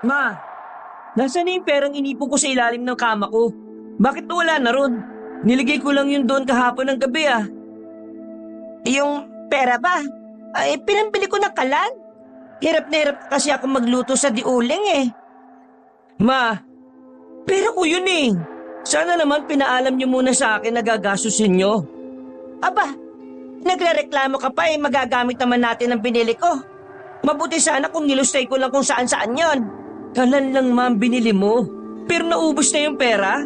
Ma, nasaan na yung perang inipon ko sa ilalim ng kama ko? Bakit wala na ron? Niligay ko lang yun doon kahapon ng gabi ah. Yung pera ba? Ay, pinambili ko ng kalan. Hirap na hirap kasi ako magluto sa diuling eh. Ma, pera ko yun eh. Sana naman pinaalam niyo muna sa akin na gagastusin niyo. Aba, nagrereklamo ka pa eh, magagamit naman natin ang binili ko. Mabuti sana kung nilustay ko lang kung saan-saan yon. Kalan lang ma ang binili mo. Pero naubos na yung pera.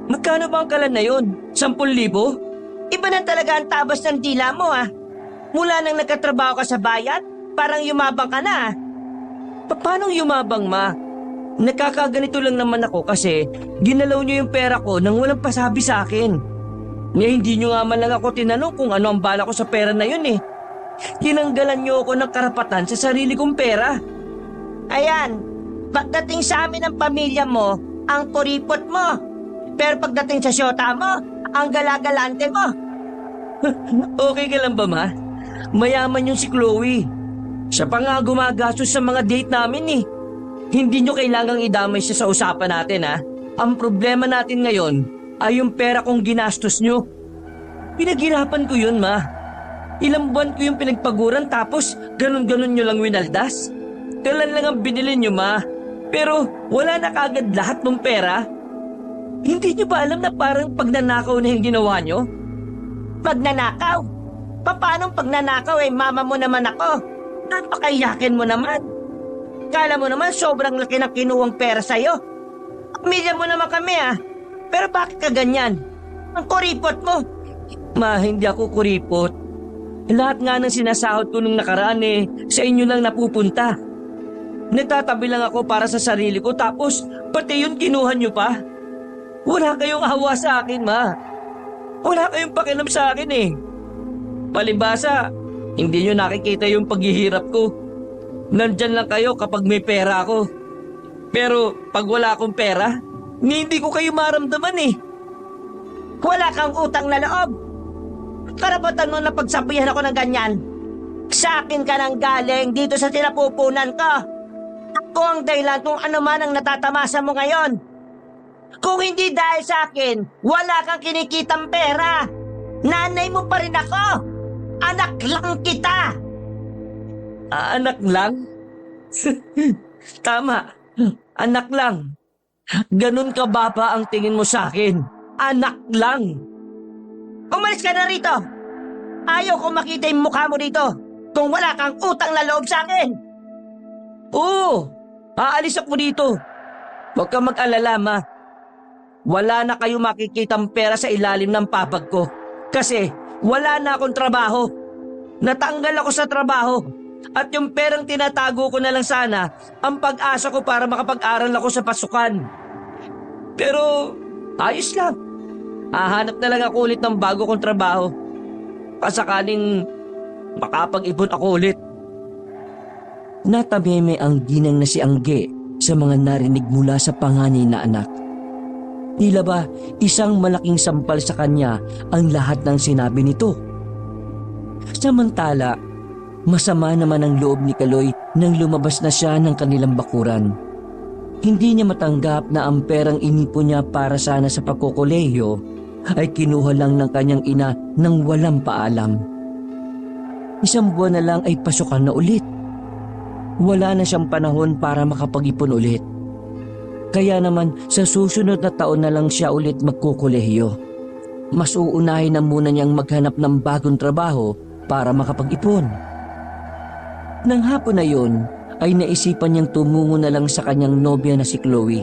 Magkano ba ang kalan na yun? 10,000? Iba na talaga ang tabas ng dila mo ah. Mula nang nagkatrabaho ka sa bayan, parang yumabang ka na ah. Paano yumabang ma? Nakakaganito lang naman ako kasi ginalaw niyo yung pera ko nang walang pasabi sa akin. Ngayon hindi niyo nga man lang ako tinanong kung ano ang bala ko sa pera na yun eh. Tinanggalan niyo ako ng karapatan sa sarili kong pera. Ayan, pagdating sa amin ng pamilya mo, ang kuripot mo. Pero pagdating sa syota mo, ang galagalante mo. Okay ka lang ba ma? Mayaman yung si Chloe. Siya pa nga gumagastos sa mga date namin eh. Hindi niyo kailangang idamay siya sa usapan natin ha. Ang problema natin ngayon ay yung pera kong ginastos niyo. Pinaghirapan ko yun ma. Ilang buwan ko yung pinagpaguran tapos ganun-ganun nyo lang winaldas. Kalan lang ang binili nyo ma. Pero wala na kagad lahat ng pera. Hindi nyo ba alam na parang pagnanakaw na yung ginawa nyo? Pagnanakaw? Paano pagnanakaw eh, mama mo naman ako? Napakayakin mo naman. Kala mo naman sobrang laki ng kinuwang pera sa'yo. Pamilya mo naman kami ah. Pero bakit ka ganyan? Ang kuripot mo. Ma, hindi ako kuripot. Lahat nga ng sinasahod ko nung nakaraan eh, sa inyo lang napupunta. Nagtatabi lang ako para sa sarili ko tapos pati yun kinuha nyo pa. Wala kayong awa sa akin, ma. Wala kayong pakialam sa akin eh. Palibasa, hindi nyo nakikita yung paghihirap ko. Nandyan lang kayo kapag may pera ako. Pero pag wala akong pera, hindi ko kayo maramdaman eh. Wala kang utang na loob. Karapatan mo na pagsabihan ako ng ganyan. Sa akin ka nang galing dito sa tinapupunan ko. Ako ang dahilan kung ano man ang natatamasa mo ngayon. Kung hindi dahil sa akin, wala kang kinikitang pera. Nanay mo pa rin ako. Anak lang kita. Anak lang? Tama, anak lang. Ganun ka baba ang tingin mo sa akin. Anak lang. Umalis ka na rito. Ayaw ko makita yung mukha mo dito kung wala kang utang na loob sa akin. Oo, aalis ako dito. Huwag kang mag-alala, ma. Wala na kayo makikitang pera sa ilalim ng papag ko. Kasi wala na akong trabaho. Natanggal ako sa trabaho. At yung perang tinatago ko na lang sana ang pag-asa ko para makapag-aral ako sa pasukan. Pero ayos lang. Hahanap na lang ako ulit ng bago kong trabaho. Pasakaling makapag-ipon ako ulit. Natameme ang ginang na si Angge sa mga narinig mula sa panganay na anak. Tila ba isang malaking sampal sa kanya ang lahat ng sinabi nito. Samantala, masama naman ang loob ni Kaloy nang lumabas na siya ng kanilang bakuran. Hindi niya matanggap na ang perang inipon niya para sana sa pagkokolehiyo ay kinuha lang ng kanyang ina nang walang paalam. Isang buwan na lang ay pasukan na ulit. Wala na siyang panahon para makapag-ipon ulit. Kaya naman sa susunod na taon na lang siya ulit magkukolehiyo. Mas uunahin na muna niyang maghanap ng bagong trabaho para makapag-ipon. Nang hapon na yun, ay naisipan niyang tumungo na lang sa kanyang nobya na si Chloe.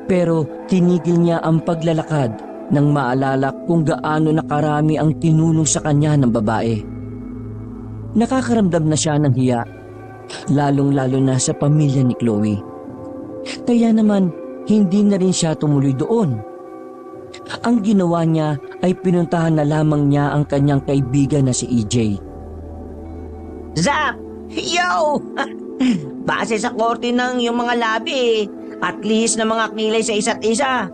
Pero tinigil niya ang paglalakad nang maalala kung gaano nakarami ang tinulong sa kanya ng babae. Nakakaramdam na siya ng hiya, lalong-lalo na sa pamilya ni Chloe. Kaya naman, hindi na rin siya tumuloy doon. Ang ginawa niya ay pinuntahan na lamang niya ang kanyang kaibigan na si EJ. Zap! Yo! Base sa korte ng yung mga labi, at least na mga kilay sa isa't isa.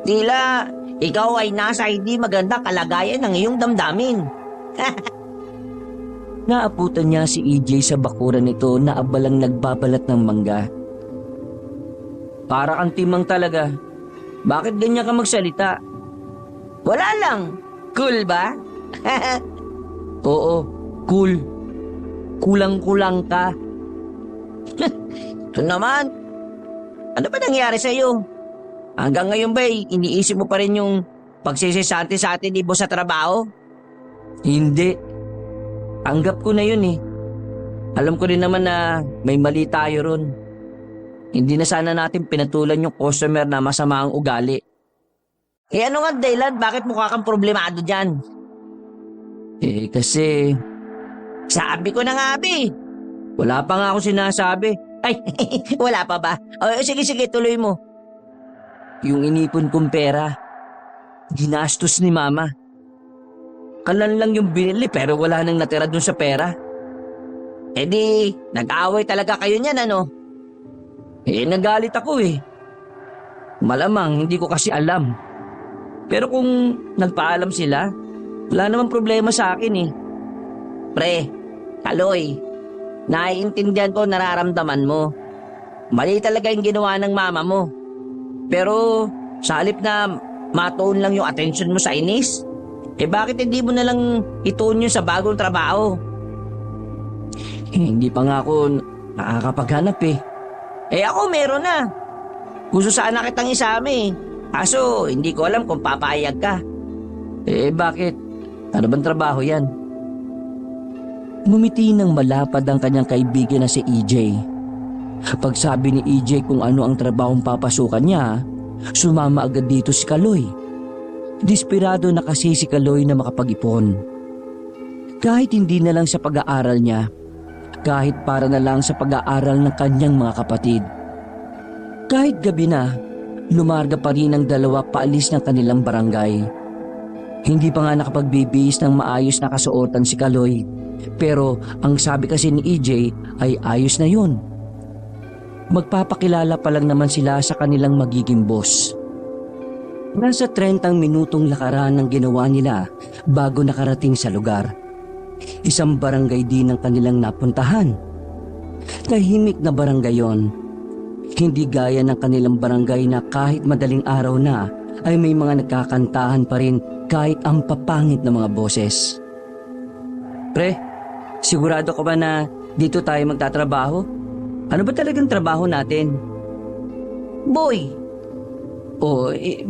Tila, ikaw ay nasa hindi magandang kalagayan ng iyong damdamin. Naabutan niya si EJ sa bakuran nito na abalang nagbabalat ng mangga. Para kang timang talaga. Bakit ganyan ka magsalita? Wala lang. Cool ba? Oo, cool. Kulang-kulang ka. Ito naman. Ano ba nangyari sa'yo? Hanggang ngayon ba iniisip mo pa rin yung pagsisisante sa atin ni boss sa trabaho? Hindi. Tanggap ko na yun eh. Alam ko rin naman na may mali tayo ron. Hindi na sana natin pinatulan yung customer na masama ang ugali. Eh ano nga dahilan? Bakit mukha kang problemado dyan? Eh kasi Sabi ko na nga, Abi. wala pa nga ako sinasabi. Ay, wala pa ba? O, sige, tuloy mo. Yung inipon kong pera, ginastos ni Mama. Kalan lang yung binili pero wala nang natira dun sa pera. Eh di, nag-away talaga kayo niyan, ano? Eh nagalit ako eh. Malamang hindi ko kasi alam. Pero kung nagpaalam sila, wala namang problema sa akin eh. Pre, Kaloy, naiintindihan ko nararamdaman mo. Mali talaga yung ginawa ng mama mo. Pero sa halip na matuon lang yung attention mo sa inis, eh bakit hindi mo na lang ituon yun sa bagong trabaho? Eh, hindi pa nga ako nakakapaghanap eh. Eh ako meron na. Gusto sana kitang isama eh. Kaso hindi ko alam kung papayag ka. Eh bakit? Ano bang trabaho yan? Ngumiti ng malapad ang kanyang kaibigan na si EJ. Pagsabi ni EJ kung ano ang trabahong papasukan niya, sumama agad dito si Kaloy. Desperado na kasi si Kaloy na makapag-ipon. Kahit hindi na lang sa pag-aaral niya, kahit para na lang sa pag-aaral ng kanyang mga kapatid. Kahit gabi na, lumarga pa rin ang dalawa paalis ng kanilang barangay. Hindi pa nga nakapagbibihis ng maayos na kasuotan si Kaloy. Pero ang sabi kasi ni EJ ay ayos na yun. Magpapakilala pa lang naman sila sa kanilang magiging boss. Nasa 30 minutong lakaran ang ginawa nila bago nakarating sa lugar. Isang barangay din ang kanilang napuntahan. Tahimik na barangay yon. Hindi gaya ng kanilang barangay na kahit madaling araw na ay may mga nagkakantahan pa rin kahit ang papangit na mga boses. Pre, sigurado ka ba na dito tayo magtatrabaho? Ano ba talagang trabaho natin? Boy,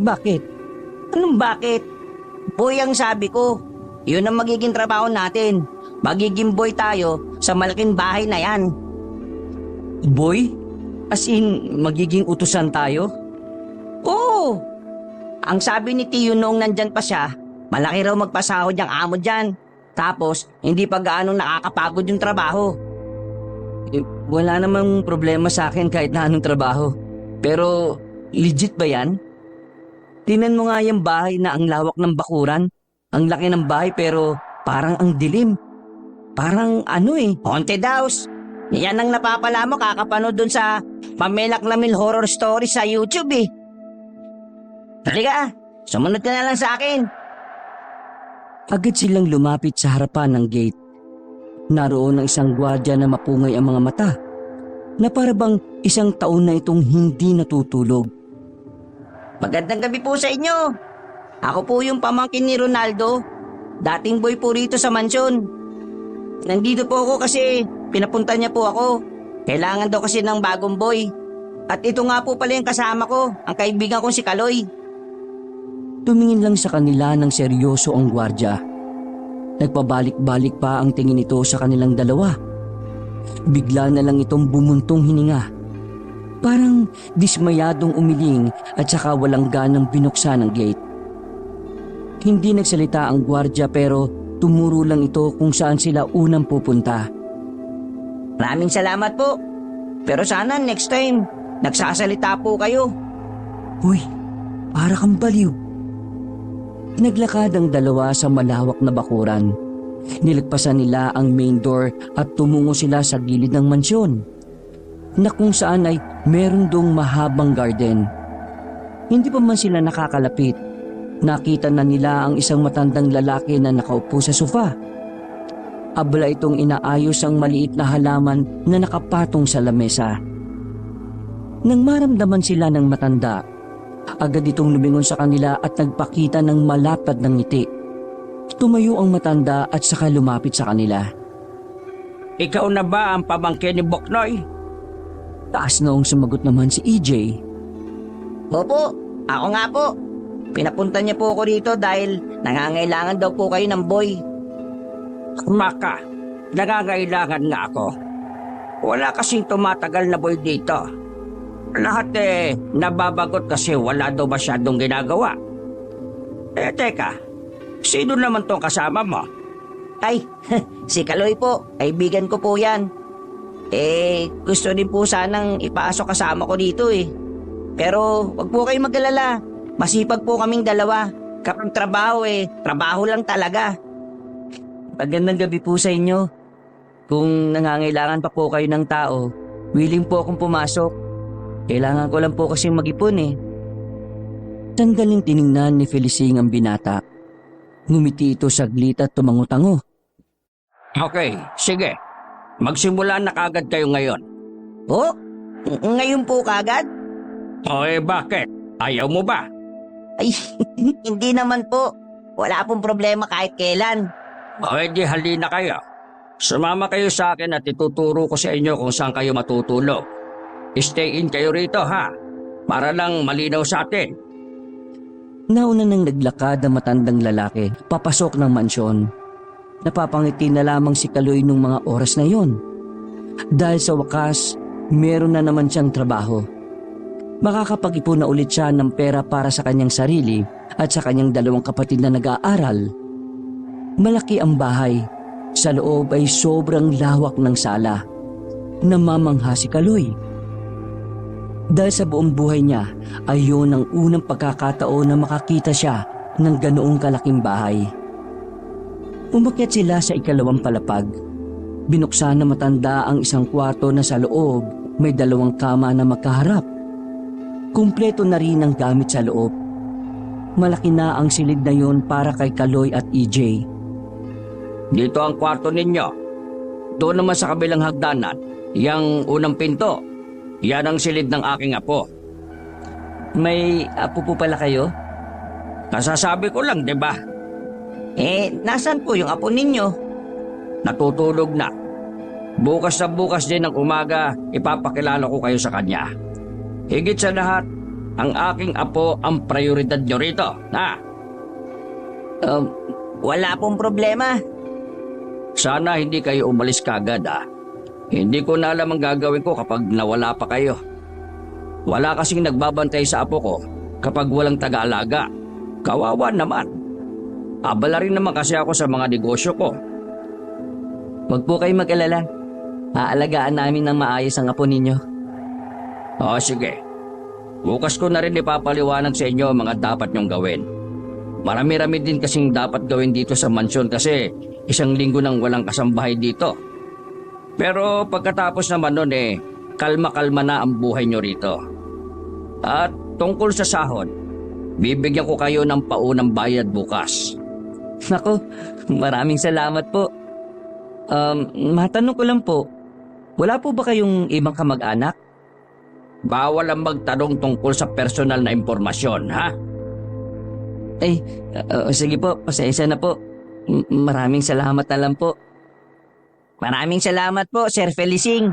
Bakit? anong bakit? Boy ang sabi ko. Yun ang magiging trabaho natin. Magiging boy tayo sa malaking bahay na yan. Boy? As in, magiging utusan tayo? Oo! Ang sabi ni Tiyo noong nandyan pa siya, malaki raw magpasahod yung amo dyan. Tapos, hindi pa gaano nakakapagod yung trabaho. Eh, wala namang problema sa akin kahit na anong trabaho. Pero, legit ba yan? Tingnan mo nga yung bahay na ang lawak ng bakuran. Ang laki ng bahay pero parang ang dilim. Parang Haunted house. Yan ang napapala mo kakapanood dun sa Pamelak Lamil Horror Story sa YouTube eh. Halika, sumunod ka na lang sa akin. Agad silang lumapit sa harapan ng gate. Naroon ang isang gwardiya na mapungay ang mga mata, na parabang isang taon na itong hindi natutulog. Magandang gabi po sa inyo. Ako po yung pamangkin ni Ronaldo. Dating boy po rito sa mansyon. Nandito po ako kasi pinapunta niya po ako. Kailangan daw kasi ng bagong boy. At ito nga po pala yung kasama ko, ang kaibigan kong si Kaloy. Tumingin lang sa kanila ng seryoso ang gwardiya. Nagpabalik-balik pa ang tingin nito sa kanilang dalawa. Bigla na lang itong bumuntong hininga. Parang dismayadong umiling at saka walang ganang binuksan ang gate. Hindi nagsalita ang gwardiya pero tumuro lang ito kung saan sila unang pupunta. Maraming salamat po. Pero sana next time, nagsasalita po kayo. Uy, para kang baliw. Naglakad ang dalawa sa malawak na bakuran. Nilagpasan nila ang main door at tumungo sila sa gilid ng mansyon, na kung saan ay meron dong mahabang garden. Hindi pa man sila nakakalapit, nakita na nila ang isang matandang lalaki na nakaupo sa sofa. Abla itong inaayos ang maliit na halaman na nakapatong sa lamesa. Nang maramdaman sila ng matanda, agad itong lumingon sa kanila at nagpakita ng malapad ng ngiti. Tumayo ang matanda at saka lumapit sa kanila. Ikaw na ba ang pamangkin ni Boknoy? Taas noong sumagot naman si EJ. Opo, ako nga po. Pinapunta niya po ako dito dahil nangangailangan daw po kayo ng boy. Maka, nangangailangan nga ako. Wala kasing tumatagal na boy dito. Lahat nababagot kasi wala daw masyadong ginagawa. Teka, sino naman tong kasama mo? Ay, si Kaloy po. Kaibigan ko po yan. Gusto din po sanang ipasok kasama ko dito eh. Pero wag po kayong mag-alala. Masipag po kaming dalawa. Kapag trabaho trabaho lang talaga. Magandang gabi po sa inyo. Kung nangangailangan pa po kayo ng tao, willing po akong pumasok. Kailangan ko lang po kasing mag-ipon eh. Sandaling tiningnan ni Felicing ang binata. Ngumiti ito saglit at tumango-tango. Okay, sige. Magsimula na kagad kayo ngayon. Oh, ngayon po kagad? Bakit? Ayaw mo ba? Ay, hindi naman po. Wala pong problema kahit kailan. Di halina kayo. Sumama kayo sa akin at ituturo ko sa inyo kung saan kayo matutulog. Stay in kayo rito ha, para lang malinaw sa atin. Nauna nang naglakad ang matandang lalaki, papasok ng mansyon. Napapangiti na lamang si Kaloy nung mga oras na yon. Dahil sa wakas, meron na naman siyang trabaho. Makakapag-ipon na ulit siya ng pera para sa kanyang sarili at sa kanyang dalawang kapatid na nag-aaral. Malaki ang bahay. Sa loob ay sobrang lawak ng sala. Namamangha si Kaloy. Dahil sa buong buhay niya ay yun ang unang pagkakataon na makakita siya ng ganoong kalaking bahay. Umakyat sila sa ikalawang palapag. Binuksan na matanda ang isang kwarto na sa loob may dalawang kama na magkaharap. Kumpleto na rin ang gamit sa loob. Malaki na ang silid na yun para kay Kaloy at EJ. Dito ang kwarto ninyo. Doon naman sa kabilang hagdanan, yang unang pinto. Yan ang silid ng aking apo. May apo po pala kayo? Nasasabi ko lang, di ba? Nasaan po yung apo ninyo? Natutulog na. Bukas na bukas din ng umaga, ipapakilala ko kayo sa kanya. Higit sa lahat, ang aking apo ang prioridad nyo rito, ha? Wala pong problema. Sana hindi kayo umalis kagad, ha? Hindi ko na alam ang gagawin ko kapag nawala pa kayo. Wala kasing nagbabantay sa apo ko kapag walang taga-alaga. Kawawa naman. Abala rin naman kasi ako sa mga negosyo ko. Huwag po kayo mag-alala. Aalagaan namin ng maayos ang apo ninyo. Sige. Bukas ko na rin ipapaliwanag sa inyo ang mga dapat nyong gawin. Marami-rami din kasing dapat gawin dito sa mansyon kasi isang linggo nang walang kasambahay dito. Pero pagkatapos naman nun kalma-kalma na ang buhay nyo rito. At tungkol sa sahod, bibigyan ko kayo ng paunang bayad bukas. Nako, maraming salamat po. Matanong ko lang po, wala po ba kayong ibang kamag-anak? Bawal ang magtanong tungkol sa personal na impormasyon, ha? Sige po, pasensya na po. Maraming salamat na lang po. Maraming salamat po, Sir Felicing.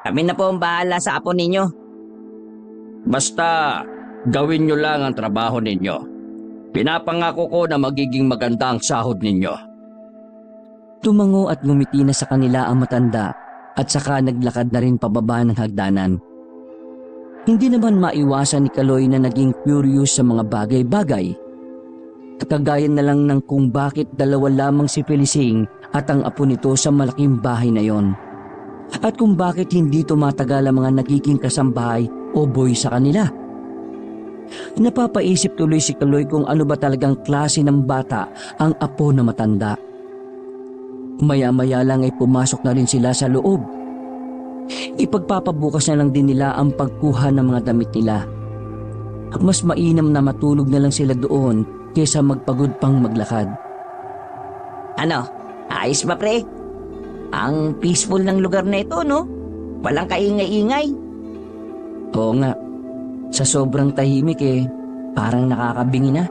Kami na po ang bahala sa apo ninyo. Basta gawin nyo lang ang trabaho ninyo. Pinapangako ko na magiging maganda ang sahod ninyo. Tumango at ngumiti na sa kanila ang matanda at saka naglakad na rin pababa ng hagdanan. Hindi naman maiwasan ni Kaloy na naging curious sa mga bagay-bagay. Kagaya na lang ng kung bakit dalawa lamang si Felicing at ang apo nito sa malaking bahay na yon. At kung bakit hindi tumatagal ang mga nagiging kasambahay o boy sa kanila. Napapaisip tuloy si Kaloy kung ano ba talagang klase ng bata ang apo na matanda. Maya-maya lang ay pumasok na rin sila sa loob. Ipagpapabukas na lang din nila ang pagkuha ng mga damit nila. Mas mainam na matulog na lang sila doon kaysa magpagod pang maglakad. Ano? Ayos ba, pre? Ang peaceful ng lugar na ito, no? Walang kaingay-ingay. Oo nga, sa sobrang tahimik parang nakakabingi na.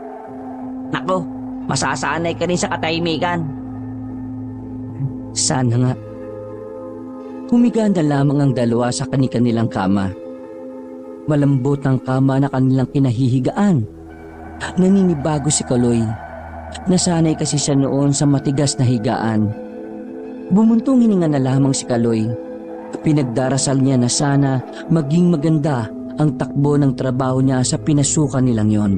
Nako, masasanay ka rin sa katahimikan. Sana nga. Humiga na lamang ang dalawa sa kani-kanilang kama. Malambot ang kama na kanilang kinahihigaan. Naninibago si Kaloy. Nasanay kasi siya noon sa matigas na higaan. Bumuntong hininga na lamang si Kaloy. Pinagdarasal niya na sana maging maganda ang takbo ng trabaho niya sa pinasukan nilang yon.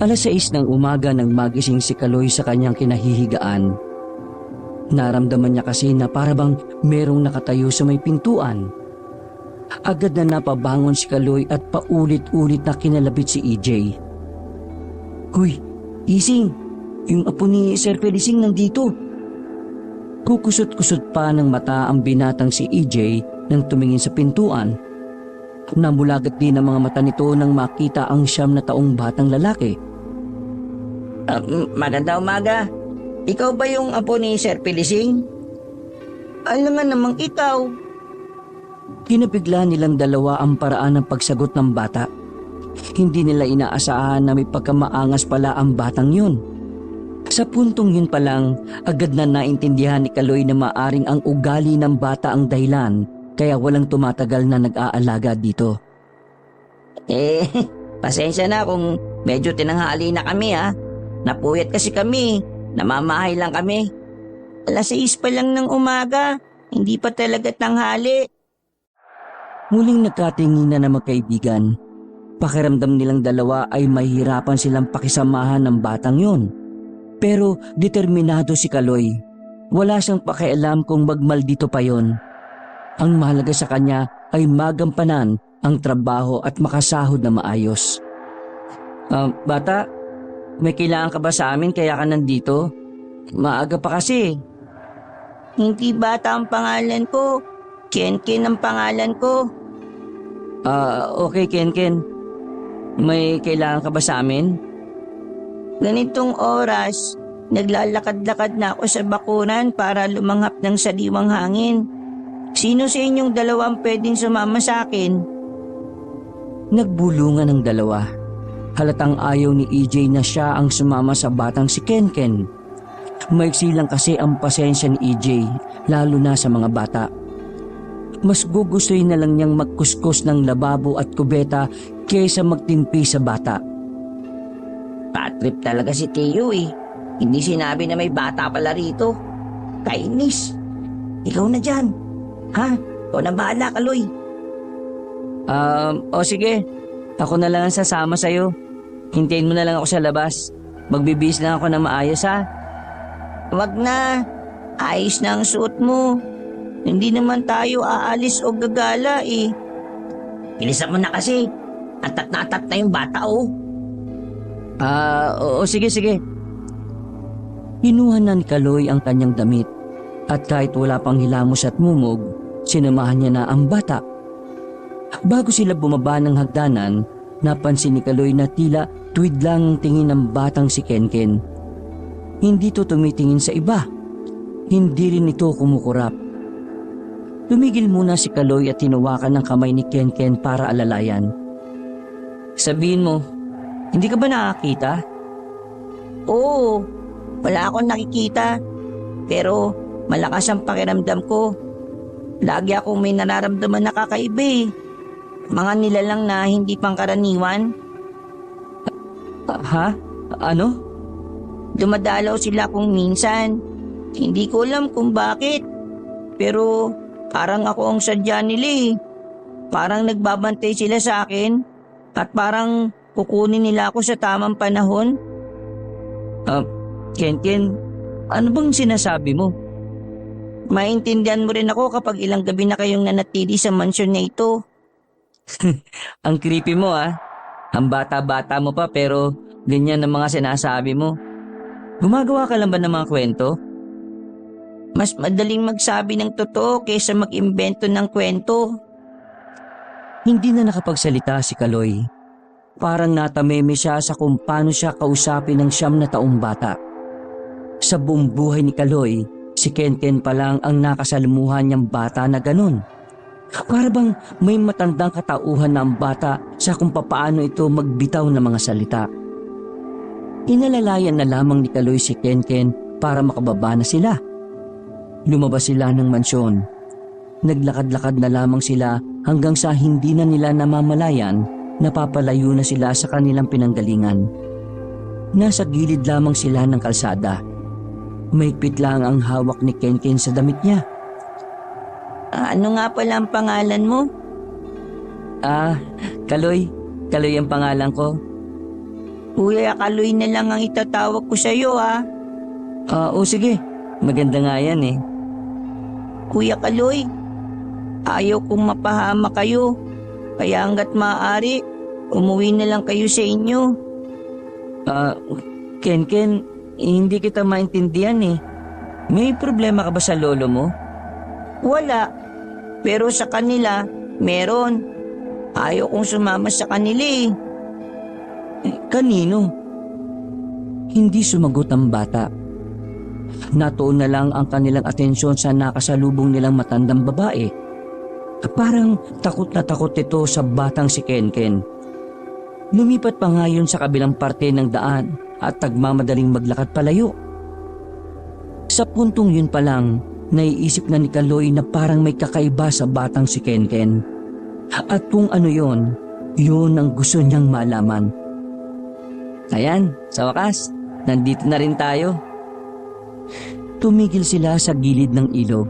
6:00 ng umaga nang magising si Kaloy sa kanyang kinahihigaan. Naramdaman niya kasi na parabang merong nakatayo sa may pintuan. Agad na napabangon si Kaloy at paulit-ulit na kinalabit si EJ. Huy, Ising, yung apo ni Sir Felicing nandito. Kukusot-kusot pa ng mata ang binatang si EJ nang tumingin sa pintuan. Namulagat din ang mga mata nito nang makita ang 9 na taong batang lalaki. Maganda umaga. Ikaw ba yung apo ni Sir Felicing? Alam namang ikaw. Kinabigla nilang dalawa ang paraan ng pagsagot ng bata. Hindi nila inaasahan na may pagkamaangas pala ang batang yun. Sa puntong yun pa lang, agad na naintindihan ni Kaloy na maaring ang ugali ng bata ang dahilan kaya walang tumatagal na nag-aalaga dito. Pasensya na kung medyo tinanghali na kami ha. Napuyat kasi kami, namamahay lang kami. 6:00 pa lang ng umaga, hindi pa talaga tanghali. Muling nagkatinginan na magkaibigan. Pakiramdam nilang dalawa ay mahihirapan silang pakisamahan ng batang yun. Pero determinado si Kaloy. Wala siyang pakialam kung magmaldito pa yon. Ang mahalaga sa kanya ay magampanan ang trabaho at makasahod na maayos. Bata, may kailangan ka ba sa amin kaya ka nandito? Maaga pa kasi. Hindi bata ang pangalan ko. Ken ang pangalan ko. Okay Ken. May kailangan ka ba sa amin? Ganitong oras, naglalakad-lakad na ako sa bakuran para lumanghap ng saliwang hangin. Sino sa inyong dalawang pwedeng sumama sa akin? Nagbulungan ang dalawa. Halatang ayaw ni EJ na siya ang sumama sa batang si Ken. Maiksi lang kasi ang pasensya ni EJ, lalo na sa mga bata. Mas gugustuhin na lang niyang magkuskus ng lababo at kubeta kaysa magtimpi sa bata. Patrip talaga si Teo eh. Hindi sinabi na may bata pala rito. Kainis. Ikaw na dyan. Ha? Ikaw na bahala, Kaloy. Sige. Ako na lang ang sasama sa'yo. Hintayin mo na lang ako sa labas. Magbibihis lang ako ng maayos ha. Wag na. Ayos na ang suot mo. Hindi naman tayo aalis o gagala eh. Bilisan mo na kasi. Atat na yung bata oh. Oo, sige. Kinuha na ni Kaloy ang kanyang damit at kahit wala pang hilamos at mumog, sinamahan niya na ang bata. Bago sila bumaba ng hagdanan, napansin ni Kaloy na tila tuwid lang ang tingin ng batang si Ken. Hindi to tumitingin sa iba. Hindi rin ito kumukurap. Tumigil muna si Kaloy at tinawakan ng kamay ni Ken para alalayan. Sabihin mo, hindi ka ba nakakita? Oo, wala akong nakikita. Pero malakas ang pakiramdam ko. Lagi akong may nararamdaman na kakaiba eh. Mga nilalang na hindi pangkaraniwan. Ha? Ano? Dumadalaw sila kung minsan. Hindi ko alam kung bakit. Pero parang ako ang sadya nila eh. Parang nagbabantay sila sa akin. At parang kukunin nila ako sa tamang panahon. Ken, ano bang sinasabi mo? Maintindihan mo rin ako kapag ilang gabi na kayong nanatili sa mansyon na ito. Ang creepy mo ah. Ang bata-bata mo pa pero ganyan ang mga sinasabi mo. Gumagawa ka lang ba ng mga kwento? Mas madaling magsabi ng totoo kaysa mag-imbento ng kwento. Hindi na nakapagsalita si Kaloy. Parang natameme siya sa kung paano siya kausapin ng 9 na taong bata. Sa buong buhay ni Kaloy, si Ken pa lang ang nakasalamuhan niyang bata na ganun. Para bang may matandang katauhan na ang bata sa kung papaano ito magbitaw ng mga salita. Inalalayan na lamang ni Kaloy si Kenken para makababa na sila. Lumabas sila ng mansyon. Naglakad-lakad na lamang sila hanggang sa hindi na nila namamalayan na papalayo na sila sa kanilang pinanggalingan. Nasa gilid lamang sila ng kalsada. Mahigpit lang ang hawak ni Kenken sa damit niya. Ano nga pala ang pangalan mo? Kaloy. Kaloy ang pangalan ko. Kuya Kaloy na lang ang itatawag ko sa'yo ha. Sige. Maganda nga yan eh. Kuya Kaloy, ayaw kong mapahama kayo. Kaya hanggat maaari, umuwi na lang kayo sa inyo. Kenken, hindi kita maintindihan eh. May problema ka ba sa lolo mo? Wala. Pero sa kanila, meron. Ayaw kong sumama sa kanila eh. Kanino? Hindi sumagot ang bata. Natuon na lang ang kanilang atensyon sa nakasalubong nilang matandang babae. Parang takot na takot ito sa batang si Kenken. Lumipat pa nga yun sa kabilang parte ng daan at nagmamadaling maglakad palayo. Sa puntong yun pa lang, naiisip na ni Kaloy na parang may kakaiba sa batang si Kenken. At kung ano yun ang gusto niyang malaman. Ayan, sa wakas, nandito na rin tayo. Tumigil sila sa gilid ng ilog.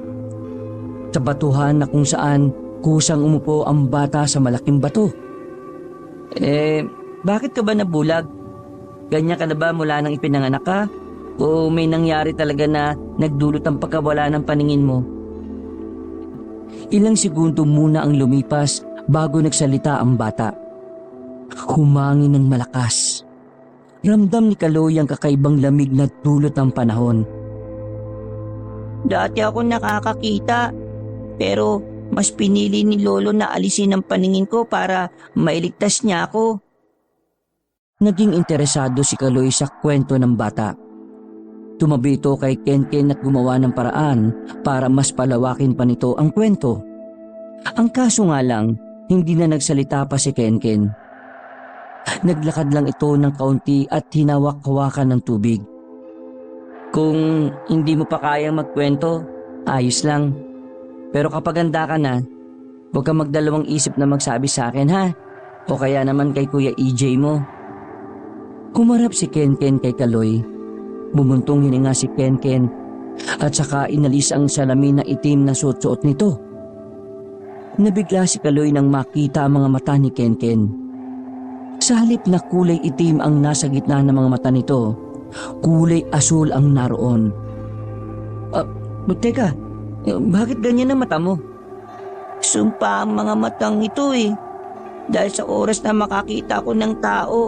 Sa batuhan na kung saan kusang umupo ang bata sa malaking bato. Bakit ka ba nabulag? Ganyan ka na ba mula nang ipinanganak ka? O may nangyari talaga na nagdulot ang pagkawala ng paningin mo? Ilang segundo muna ang lumipas bago nagsalita ang bata. Humangin ng malakas. Ramdam ni Kaloy ang kakaibang lamig na dulot ng panahon. Dati ako nakakakita, pero mas pinili ni Lolo na alisin ang paningin ko para mailigtas niya ako. Naging interesado si Kaloy sa kwento ng bata. Tumabi ito kay Kenken at gumawa ng paraan para mas palawakin pa nito ang kwento. Ang kaso nga lang, hindi na nagsalita pa si Kenken. Naglakad lang ito ng kaunti at hinawak-hawakan ng tubig. Kung hindi mo pa kayang magkwento, ayos lang. Pero kapag handa ka na, huwag kang magdalawang isip na magsabi sa akin ha? O kaya naman kay Kuya EJ mo. Kumarap si Kenken kay Kaloy. Bumuntong hininga si Kenken at saka inalis ang salamin na itim na suot-suot nito. Nabigla si Kaloy nang makita ang mga mata ni Kenken. Sa halip na kulay itim ang nasa gitna ng mga mata nito, kulay asul ang naroon. Teka, bakit ganyan ang mata mo? Sumpa ang mga matang ito eh. Dahil sa oras na makakita ko ng tao.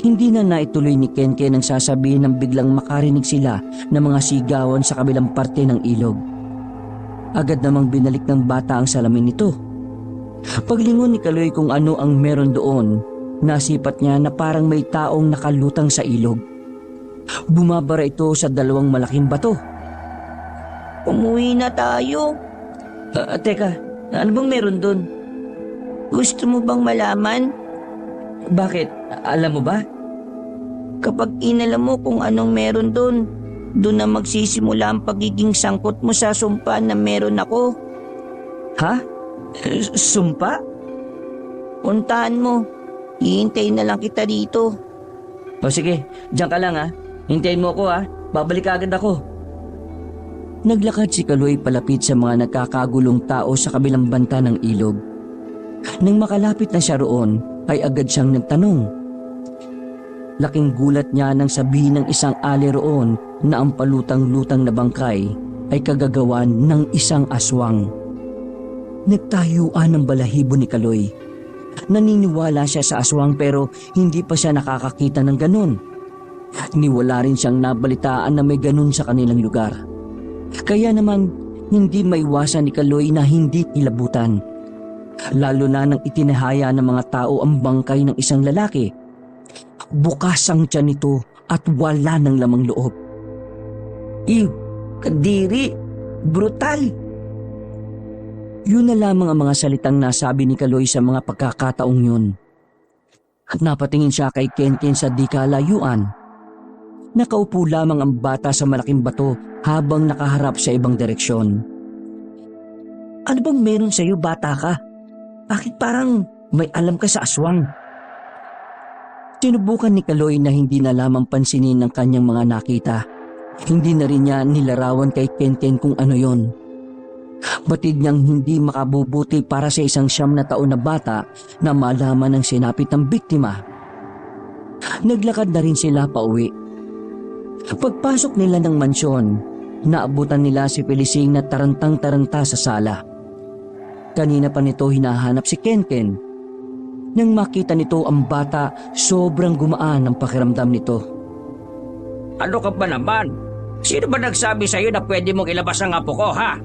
Hindi na naituloy ni Kenken ang sasabihin nang biglang makarinig sila ng mga sigawan sa kabilang parte ng ilog. Agad namang binalik ng bata ang salamin nito. Paglingon ni Kaloy kung ano ang meron doon, nasipat niya na parang may taong nakalutang sa ilog. Bumabara ito sa dalawang malaking bato. Umuwi na tayo. Teka, ano bang meron doon? Gusto mo bang malaman? Bakit? Alam mo ba? Kapag inalam mo kung anong meron doon na magsisimula ang pagiging sangkot mo sa sumpa na meron ako. Ha? Sumpa? Puntahan mo. Hihintayin na lang kita dito. O sige, diyan ka lang ha. Hintayin mo ako ha. Babalik agad ako. Naglakad si Kaloy palapit sa mga nagkakagulong tao sa kabilang banta ng ilog. Nang makalapit na siya roon, ay agad siyang nagtanong. Laking gulat niya nang sabihin ng isang ali roon na ang palutang-lutang na bangkay ay kagagawan ng isang aswang. Nagtayuan ng balahibo ni Kaloy. Naniniwala siya sa aswang pero hindi pa siya nakakakita ng ganun. Niwala rin siyang nabalitaan na may ganun sa kanilang lugar. Kaya naman hindi maiwasan ni Kaloy na hindi kilabutan. Lalo na nang itinahaya ng mga tao ang bangkay ng isang lalaki. Bukas ang tiyan nito at wala ng lamang loob. Kadiri! Brutal. Yun na lamang ang mga salitang nasabi ni Kaloy sa mga pagkakataong yun. Napatingin siya kay Kenken sa di kalayuan. Nakaupo lamang ang bata sa malaking bato habang nakaharap sa ibang direksyon. Ano bang meron sa'yo, bata ka? Bakit parang may alam ka sa aswang? Sinubukan ni Kaloy na hindi na lamang pansinin ng kanyang mga nakita. Hindi na rin niya nilarawan kay Kenken kung ano yon. Batid niyang hindi makabubuti para sa isang 9 na taon na bata na malaman ang sinapit ng biktima. Naglakad na rin sila pauwi. Pagpasok nila ng mansyon, naabutan nila si Felicing na tarantang-taranta sa sala. Kanina pa nito hinahanap si Kenken. Nang makita nito ang bata, sobrang gumaan ang pakiramdam nito. Ano ka ba naman? Sino ba nagsabi sa'yo na pwede mong ilabas ang apo ko, ha?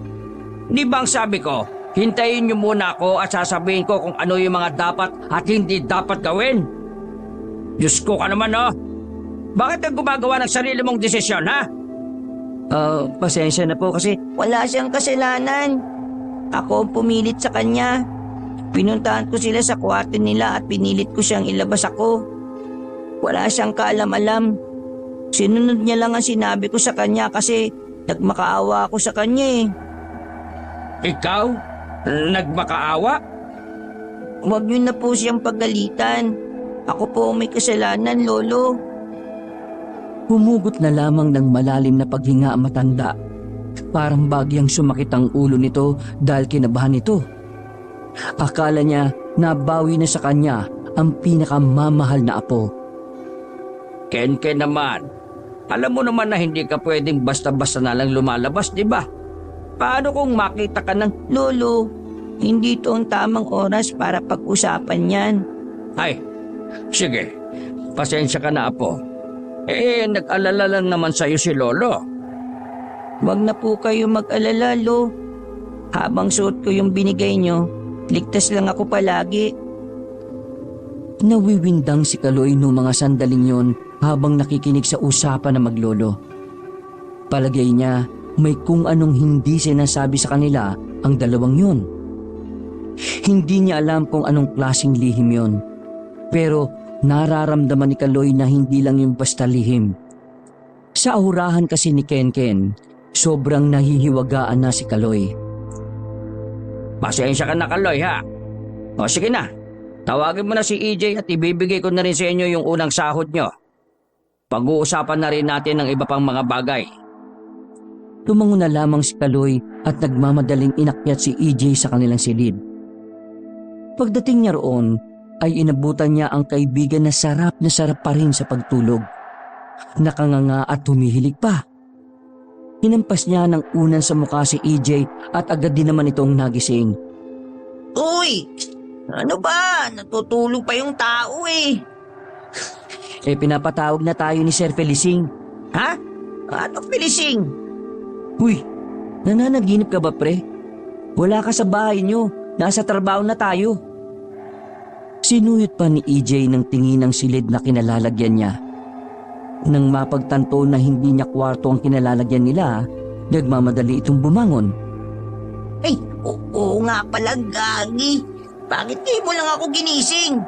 Di bang sabi ko, hintayin niyo muna ako at sasabihin ko kung ano yung mga dapat at hindi dapat gawin? Diyos ko ka naman, oh! Bakit ang gumagawa ng sarili mong desisyon, ha? Pasensya na po kasi Wala siyang kasalanan. Ako ang pumilit sa kanya. Pinuntahan ko sila sa kwarto nila at pinilit ko siyang ilabas ako. Wala siyang kaalam-alam. Sinunod niya lang ang sinabi ko sa kanya kasi nagmakaawa ako sa kanya eh. Ikaw? Nagmakaawa? Huwag niyo na po siyang pagalitan. Ako po ang may kasalanan, Lolo. humugot na lamang ng malalim na paghinga ang matanda. Parang bagyang sumakit ang ulo nito dahil kinabahan ito. Akala niya nabawi na sa kanya ang pinakamamahal na apo. Kenken naman, alam mo naman na hindi ka pwedeng basta-basta na lang lumalabas, di ba? Paano kung makita ka ng... Lolo, hindi ito ang tamang oras para pag-usapan yan. Ay, sige, pasensya ka na, apo. Nag-alala lang naman sa'yo si Lolo. Huwag na po kayo mag-alala, Lo. Habang suot ko yung binigay nyo, ligtas lang ako palagi. Nawiwindang si Kaloy noong mga sandaling yon habang nakikinig sa usapan ng maglolo. Palagay niya may kung anong hindi sinasabi sa kanila ang dalawang yon. Hindi niya alam kung anong klaseng lihim yon. Pero nararamdaman ni Kaloy na hindi lang yung basta lihim. Sa ahurahan kasi ni Kenken, sobrang nahihiwagaan na si Kaloy. Pasensya ka na, Kaloy, ha? O sige na, tawagin mo na si EJ at ibibigay ko na rin sa inyo yung unang sahod nyo. Pag-uusapan na rin natin ng iba pang mga bagay. Tumango na lamang si Kaloy at nagmamadaling inakyat si EJ sa kanilang silid. Pagdating niya roon, ay inabutan niya ang kaibigan na sarap pa rin sa pagtulog. Nakanganga at humihilig pa. Hinampas niya ng unan sa mukha si EJ at agad din naman itong nagising. Uy! Ano ba? Natutulog pa yung tao eh. Pinapatawag na tayo ni Sir Felicing. Ha? Ano Felicing? Uy, nananaginip ka ba, pre? Wala ka sa bahay niyo. Nasa trabaho na tayo. Sinuyot pa ni EJ ng tingin ng silid na kinalalagyan niya. Nang mapagtanto na hindi niya kwarto ang kinalalagyan nila, nagmamadali itong bumangon. Ay, oo nga pala, gagi. Bakit di mo lang ako ginising?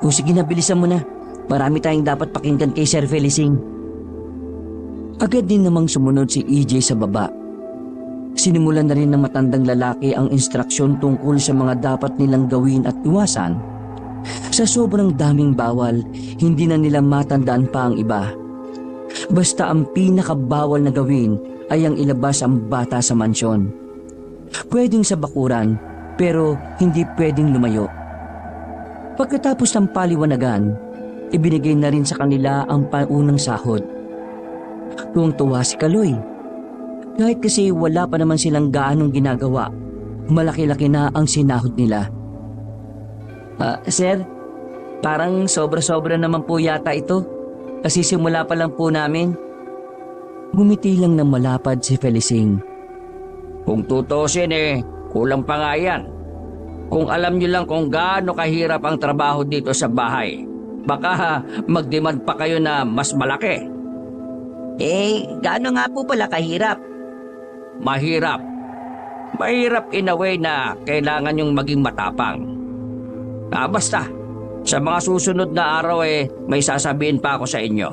O sige na, bilisan mo na. Marami tayong dapat pakinggan kay Sir Felicing. Agad din namang sumunod si EJ sa baba. Sinimulan na rin ng matandang lalaki ang instruksyon tungkol sa mga dapat nilang gawin at iwasan. Sa sobrang daming bawal, hindi na nila matandaan pa ang iba. Basta ang pinakabawal na gawin ay ang ilabas ang bata sa mansyon. Pwedeng sa bakuran, pero hindi pwedeng lumayo. Pagkatapos ng paliwanagan, ibinigay na rin sa kanila ang paunang sahod. Tuwang-tuwa si Kaloy. Kahit kasi wala pa naman silang gaanong ginagawa, malaki-laki na ang sinahod nila. Sir, parang sobra-sobra naman po yata ito. Kasi simula pa lang po namin. Gumiti lang ng malapad si Felicing. Kung tutusin kulang pa nga yan. Kung alam nyo lang kung gaano kahirap ang trabaho dito sa bahay, baka mag-demand pa kayo na mas malaki. Gaano nga po pala kahirap? mahirap. Mahirap in a way na kailangan yung maging matapang. Basta, sa mga susunod na araw may sasabihin pa ako sa inyo.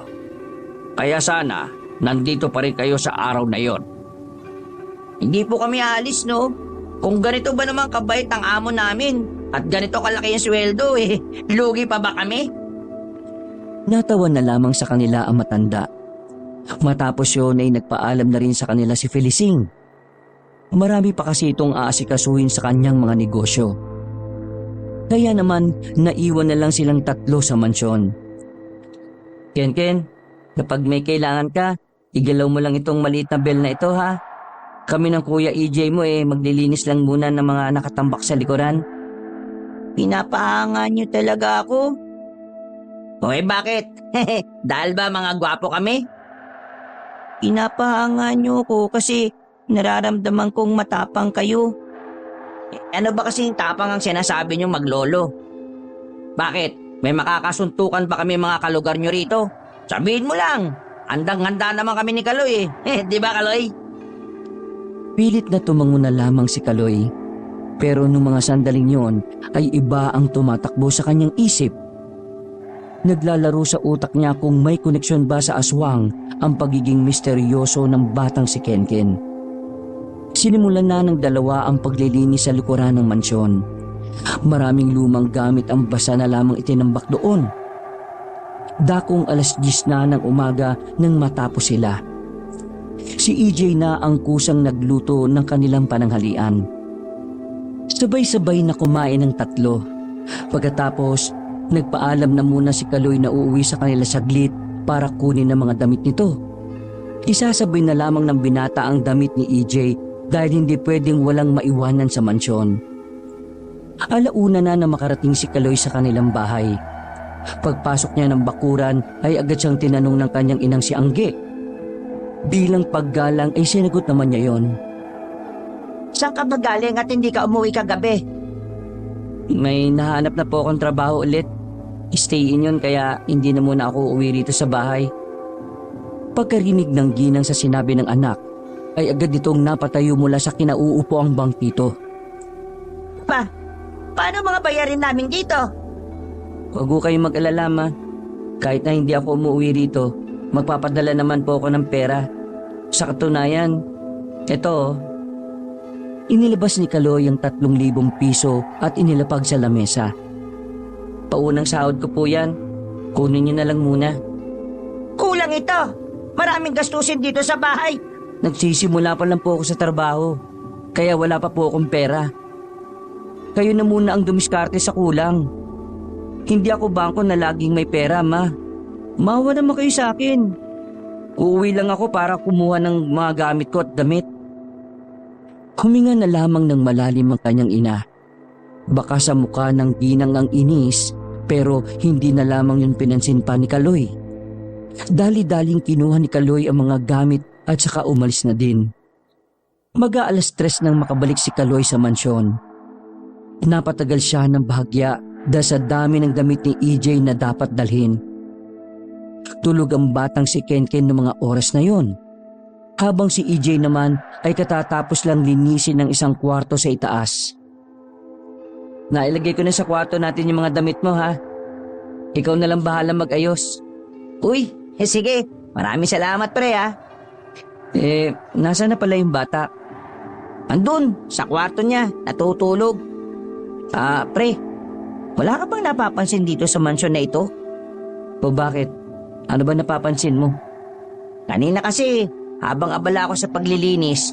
Kaya sana, nandito pa rin kayo sa araw na yon. Hindi po kami aalis, no? Kung ganito ba naman kabait ang amo namin at ganito kalaki yung sweldo, lugi pa ba kami? Natawa na lamang sa kanila ang matanda. Matapos yun ay nagpaalam na rin sa kanila si Felicing. Marami pa kasi itong aasikasuhin sa kanyang mga negosyo. Kaya naman, naiwan na lang silang tatlo sa mansyon. Ken, kapag may kailangan ka, igalaw mo lang itong maliit na bell na ito ha. Kami ng Kuya EJ mo maglilinis lang muna ng mga nakatambak sa likuran. Pinapahangan niyo talaga ako. Bakit? Dahil ba mga gwapo kami? Pinapahangan niyo ako kasi nararamdaman kong matapang kayo. Ano ba kasing tapang ang sinasabi niyo maglolo? Bakit? May makakasuntukan ba kami mga kalugar niyo rito? Sabihin mo lang. Handang-handa naman kami ni Kaloy Di ba, Kaloy? Pilit na tumango na lamang si Kaloy. Pero nung mga sandaling yon ay iba ang tumatakbo sa kanyang isip. Naglalaro sa utak niya kung may koneksyon ba sa aswang ang pagiging misteryoso ng batang si Kenken. Sinimulan na ng dalawa ang paglilinis sa likuran ng mansyon. Maraming lumang gamit ang basa na lamang itinambak doon. Dakong 10:00 na ng umaga nang matapos sila. Si EJ na ang kusang nagluto ng kanilang pananghalian. Sabay-sabay na kumain ng tatlo. Pagkatapos, nagpaalam na muna si Kaloy na uuwi sa kanila saglit para kunin ang mga damit nito. Isasabay na lamang ng binata ang damit ni EJ dahil hindi pwedeng walang maiwanan sa mansyon. Alauna na makarating si Kaloy sa kanilang bahay. Pagpasok niya ng bakuran ay agad siyang tinanong ng kanyang inang si Angge. Bilang paggalang ay sinagot naman niya yon. Saan ka ba galing at hindi ka umuwi kagabi? May nahanap na po akong trabaho ulit. Stay in yun kaya hindi na muna ako uwi rito sa bahay. Pagkarinig ng ginang sa sinabi ng anak, ay agad itong napatayo mula sa kinauupo ang bangkito. Paano mga bayarin namin dito? Huwag ko kayong mag-alala ma. Kahit na hindi ako umuwi rito, magpapadala naman po ako ng pera. Sa katunayan, eto. Inilabas ni Kaloy ang 3,000 piso at inilapag sa lamesa. Paunang sahod ko po yan. Kunin niyo na lang muna. Kulang ito. Maraming gastusin dito sa bahay. Nagsisimula pa lang po ako sa trabaho. Kaya wala pa po akong pera. Kayo na muna ang dumiskarte sa kulang. Hindi ako bangko na laging may pera, ma. Maawa naman kayo sa akin. Uuwi lang ako para kumuha ng mga gamit ko at damit. Huminga na lamang ng malalim ang kanyang ina. Baka sa mukha ng ginang ang inis, pero hindi na lamang yun pinansin pa ni Kaloy. Dali-daling kinuha ni Kaloy ang mga gamit at saka umalis na din. Mag-aalas 3 nang makabalik si Kaloy sa mansyon. Napatagal siya ng bahagya dahil sa dami ng damit ni EJ na dapat dalhin. Tulog ang batang si Kenken ng mga oras na yon. Habang si EJ naman ay katatapos lang linisin ng isang kwarto sa itaas. Nailagay ko na sa kwarto natin yung mga damit mo ha. Ikaw na lang bahala mag-ayos. Uy, sige. Maraming salamat pre ha. Nasaan na pala yung bata? Andun, sa kwarto niya, natutulog. Pre, wala ka bang napapansin dito sa mansyon na ito? O bakit? Ano ba napapansin mo? Kanina kasi, habang abala ako sa paglilinis,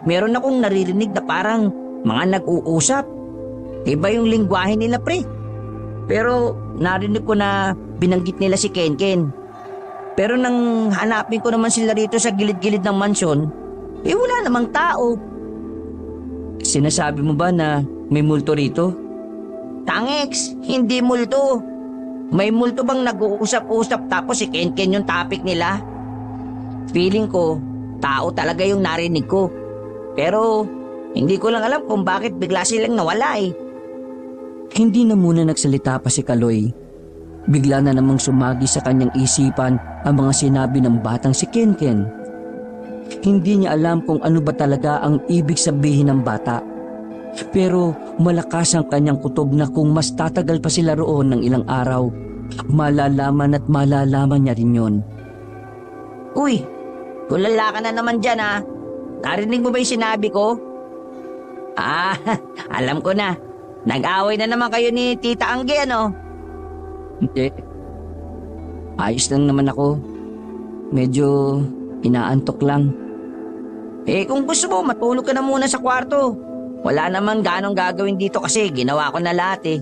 meron akong naririnig na parang mga nag-uusap. Iba yung lingwahe nila pre. Pero narinig ko na binanggit nila si Kenken. Pero nang hanapin ko naman sila rito sa gilid-gilid ng mansyon, wala namang tao. Sinasabi mo ba na may multo rito? Tangex, hindi multo. May multo bang nag-uusap-usap tapos si Kenken yung topic nila? Feeling ko, tao talaga yung narinig ko. Pero hindi ko lang alam kung bakit bigla silang nawala eh. Hindi na muna nagsalita pa si Kaloy. Bigla na namang sumagi sa kanyang isipan ang mga sinabi ng batang si Kenken. Hindi niya alam kung ano ba talaga ang ibig sabihin ng bata. Pero malakas ang kanyang kutob na kung mas tatagal pa sila roon ng ilang araw, malalaman at malalaman niya rin yon. Uy, tulala ka na naman dyan ha. Narinig mo ba yung sinabi ko? Ah, alam ko na. Nag-away na naman kayo ni Tita Angge, ano? Hindi. Ayos lang naman ako. Medyo inaantok lang. Eh kung gusto mo, matulog ka na muna sa kwarto. Wala naman ganong gagawin dito kasi ginawa ko na lahat eh.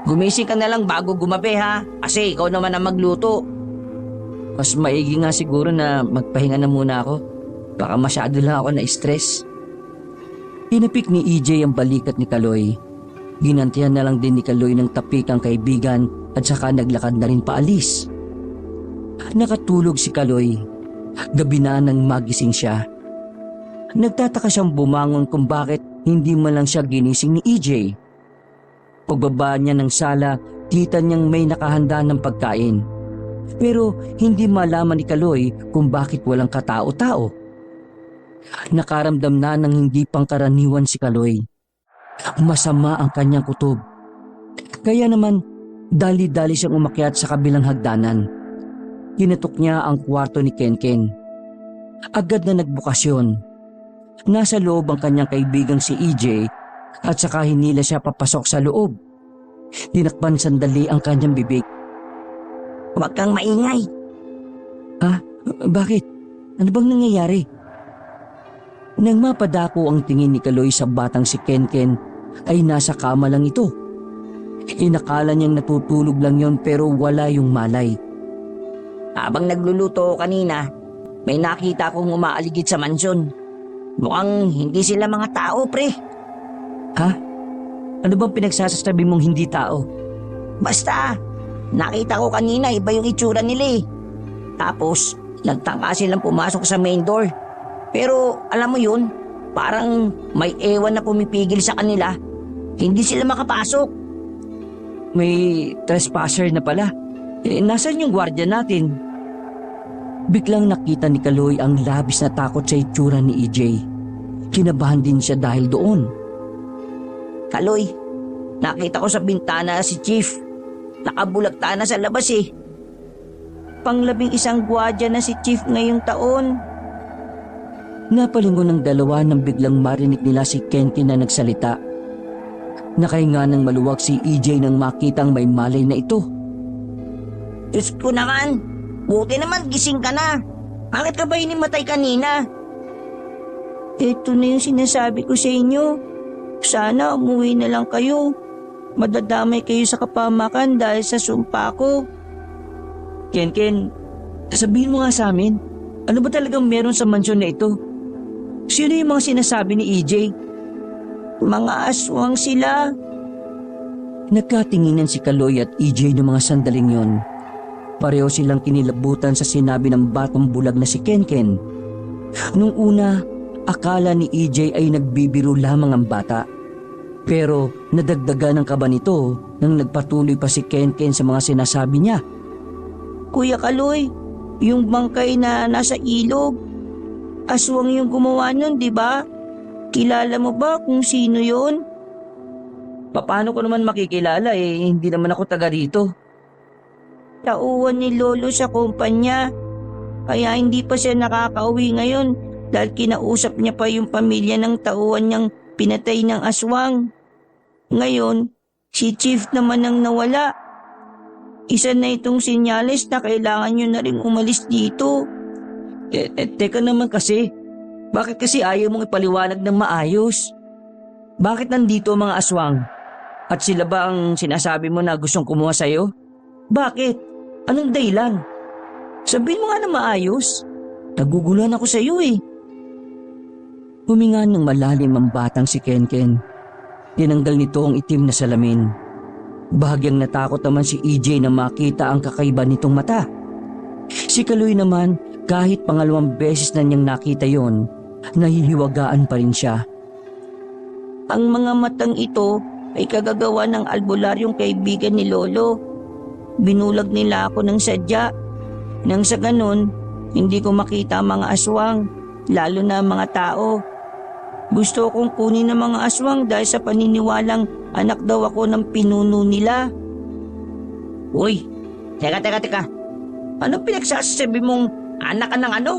Gumising ka na lang bago gumabi ha, kasi ikaw naman ang magluto. Mas maigi nga siguro na magpahinga na muna ako. Baka masyado lang ako na-stress. Tinapik ni EJ ang balikat ni Kaloy. Ginantihan na lang din ni Kaloy ng tapik ang kaibigan at saka naglakad na rin paalis. Nakatulog si Kaloy. Gabi na nang magising siya. Nagtataka siyang bumangon kung bakit hindi man lang siya ginising ni EJ. Pagbaba niya ng sala, kita niyang may nakahanda ng pagkain. Pero hindi malaman ni Kaloy kung bakit walang katao-tao. Nakaramdam na ng hindi pangkaraniwan si Kaloy. Masama ang kanyang kutob. Kaya naman, dali-dali siyang umakyat sa kabilang hagdanan. Kinatok niya ang kwarto ni Kenken. Agad na nagbukas yun. Nasa loob ang kanyang kaibigang si EJ at saka hinila siya papasok sa loob. Tinakpan sandali ang kanyang bibig. Huwag kang maingay. Ah, bakit? Ano bang nangyayari? Nang mapadako ang tingin ni Kaloy sa batang si Kenken, ay nasa kama lang ito. Inakala niyang natutulog lang yon pero wala yung malay. Habang nagluluto ko kanina, may nakita akong umaaligid sa mansyon. Mukhang hindi sila mga tao, pre. Ha? Ano bang pinagsasasabi mong hindi tao? Basta, nakita ko kanina iba yung itsura nila eh. Tapos, nagtangka silang pumasok sa main door. Pero alam mo yun, parang may ewan na pumipigil sa kanila. Hindi sila makapasok. May trespasser na pala. Nasaan yung gwardiya natin? Biglang nakita ni Kaloy ang labis na takot sa itsura ni EJ. Kinabahan din siya dahil doon. Kaloy, nakita ko sa bintana si Chief. Nakabulagta na sa labas eh. Pang-11 gwardiya na si Chief ngayong taon. Napalingon ng dalawa nang biglang marinig nila si Kenken na nagsalita. Nakahinga ng maluwag si EJ nang makitang may malay na ito. Diyos ko naman, buti naman gising ka na. Bakit ka ba inimatay kanina? Ito na yung sinasabi ko sa inyo. Sana umuwi na lang kayo. Madadamay kayo sa kapamakan dahil sa sumpa ko. Kenken, sabihin mo nga sa amin, ano ba talagang meron sa mansyon na ito? Sino yung mga sinasabi ni EJ? Mga aswang sila. Nagkatinginan si Kaloy at EJ ng mga sandaling yon. Pareho silang kinilabutan sa sinabi ng batang bulag na si Kenken. Nung una, akala ni EJ ay nagbibiro lamang ang bata. Pero nadagdagan ng kaba nito nang nagpatuloy pa si Kenken sa mga sinasabi niya. Kuya Kaloy, yung bangkay na nasa ilog, aswang yung gumawa nun, di ba? Kilala mo ba kung sino yon? Paano ko naman makikilala hindi naman ako taga rito. Tauhan ni Lolo sa kumpanya. Kaya hindi pa siya nakakauwi ngayon dahil kinausap niya pa yung pamilya ng tauhan niyang pinatay ng aswang. Ngayon, si Chief naman ang nawala. Isa na itong senyales na kailangan niyo na rin umalis dito. Teka naman kasi, bakit kasi ayaw mong ipaliwanag ng maayos? Bakit nandito ang mga aswang? At sila ba ang sinasabi mo na gustong kumuha sa'yo? Bakit? Anong dahilan? Sabihin mo nga na maayos. Naguguluhan ako sa iyo eh. Huminga ng malalim ang batang si Kenken. Tinanggal nito ang itim na salamin. Bahagyang natakot naman si EJ na makita ang kakaiba nitong mata. Si Kaloy naman, kahit pangalawang beses na niyang nakita yon, nahihiwagaan pa rin siya. Ang mga matang ito ay kagagawa ng albularyong kaibigan ni Lolo. Binulag nila ako ng sadya. Nang sa ganun, Hindi ko makita ang mga aswang, lalo na ang mga tao. Gusto kong kunin ng mga aswang dahil sa paniniwalang anak daw ako ng pinuno nila. Uy, teka. Ano pinagsasabi mong anak ka ng ano?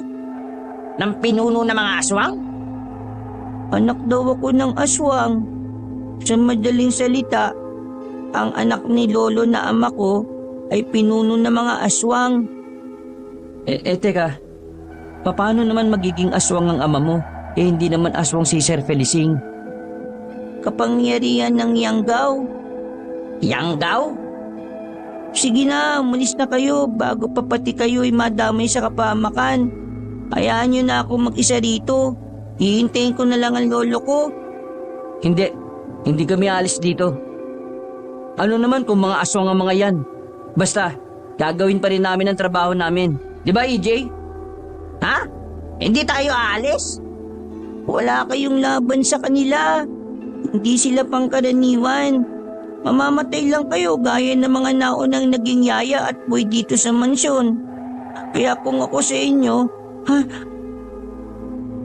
Ng pinuno ng mga aswang? Anak daw ako ng aswang. Sa madaling salita, ang anak ni Lolo na ama ko ay pinuno ng mga aswang. Teka, paano naman magiging aswang ang ama mo? Hindi naman aswang si Sir Felicing. Kapangyarihan ng Yanggaw. Yanggaw? Sige na, umalis na kayo bago pa pati kayo'y madamay sa kapamakan. Hayaan nyo na ako mag-isa rito. Hihintayin ko na lang ang lolo ko. Hindi kami alis dito. Ano naman kung mga aswang ang mga yan? Basta, gagawin pa rin namin ang trabaho namin. Di ba, EJ? Ha? Hindi tayo aalis? Wala kayong laban sa kanila. Hindi sila pangkaraniwan. Mamamatay lang kayo gaya ng mga naunang naging yaya at boy dito sa mansyon. Kaya kung ako sa inyo,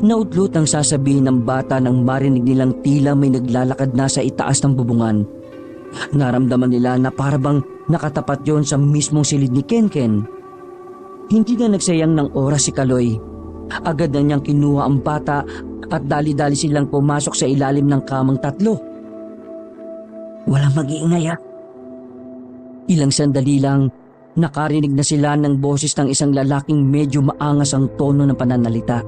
Naudlot ang sasabihin ng bata nang marinig nilang tila may naglalakad na sa itaas ng bubungan. Naramdaman nila na parabang nakatapat yon sa mismong silid ni Kenken. Hindi na nagsayang ng oras si Kaloy. Agad na niyang kinuha ang bata at dali-dali silang pumasok sa ilalim ng kamang tatlo. walang mag-iingay ha. Ilang sandali lang, nakarinig na sila ng boses ng isang lalaking medyo maangas ang tono ng pananalita.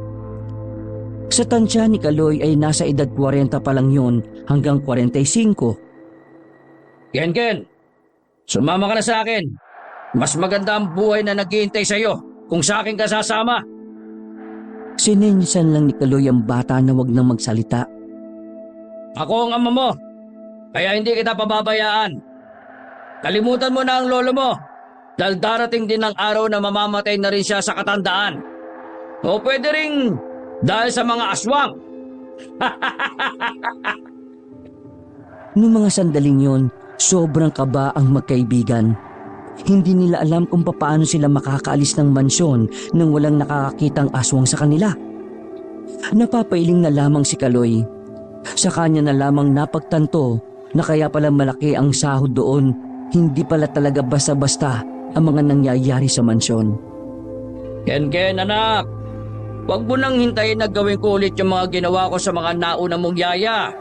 Sa tansya ni Kaloy ay nasa edad 40 pa lang yun hanggang 45. Ken, sumama ka na sa akin. Mas maganda ang buhay na naghihintay sa iyo kung sa akin ka sasama. Sinenyasan lang ni Kaloy ang bata na wag nang magsalita. Ako ang ama mo, kaya hindi kita pababayaan. Kalimutan mo na ang lolo mo dahil darating din ang araw na mamamatay na rin siya sa katandaan. O pwede ring dahil sa mga aswang. Noong mga sandaling yon, sobrang kaba ang magkaibigan. Hindi nila alam kung paano sila makakaalis ng mansyon nang walang nakakakitang aswang sa kanila. Napapailing na lamang si Kaloy. Sa kanya na lamang napagtanto na kaya pala malaki ang sahod doon, hindi pala talaga basta-basta ang mga nangyayari sa mansyon. Ken, anak, huwag mo nang hintayin na gawin ko ulit yung mga ginawa ko sa mga nauna mong yaya.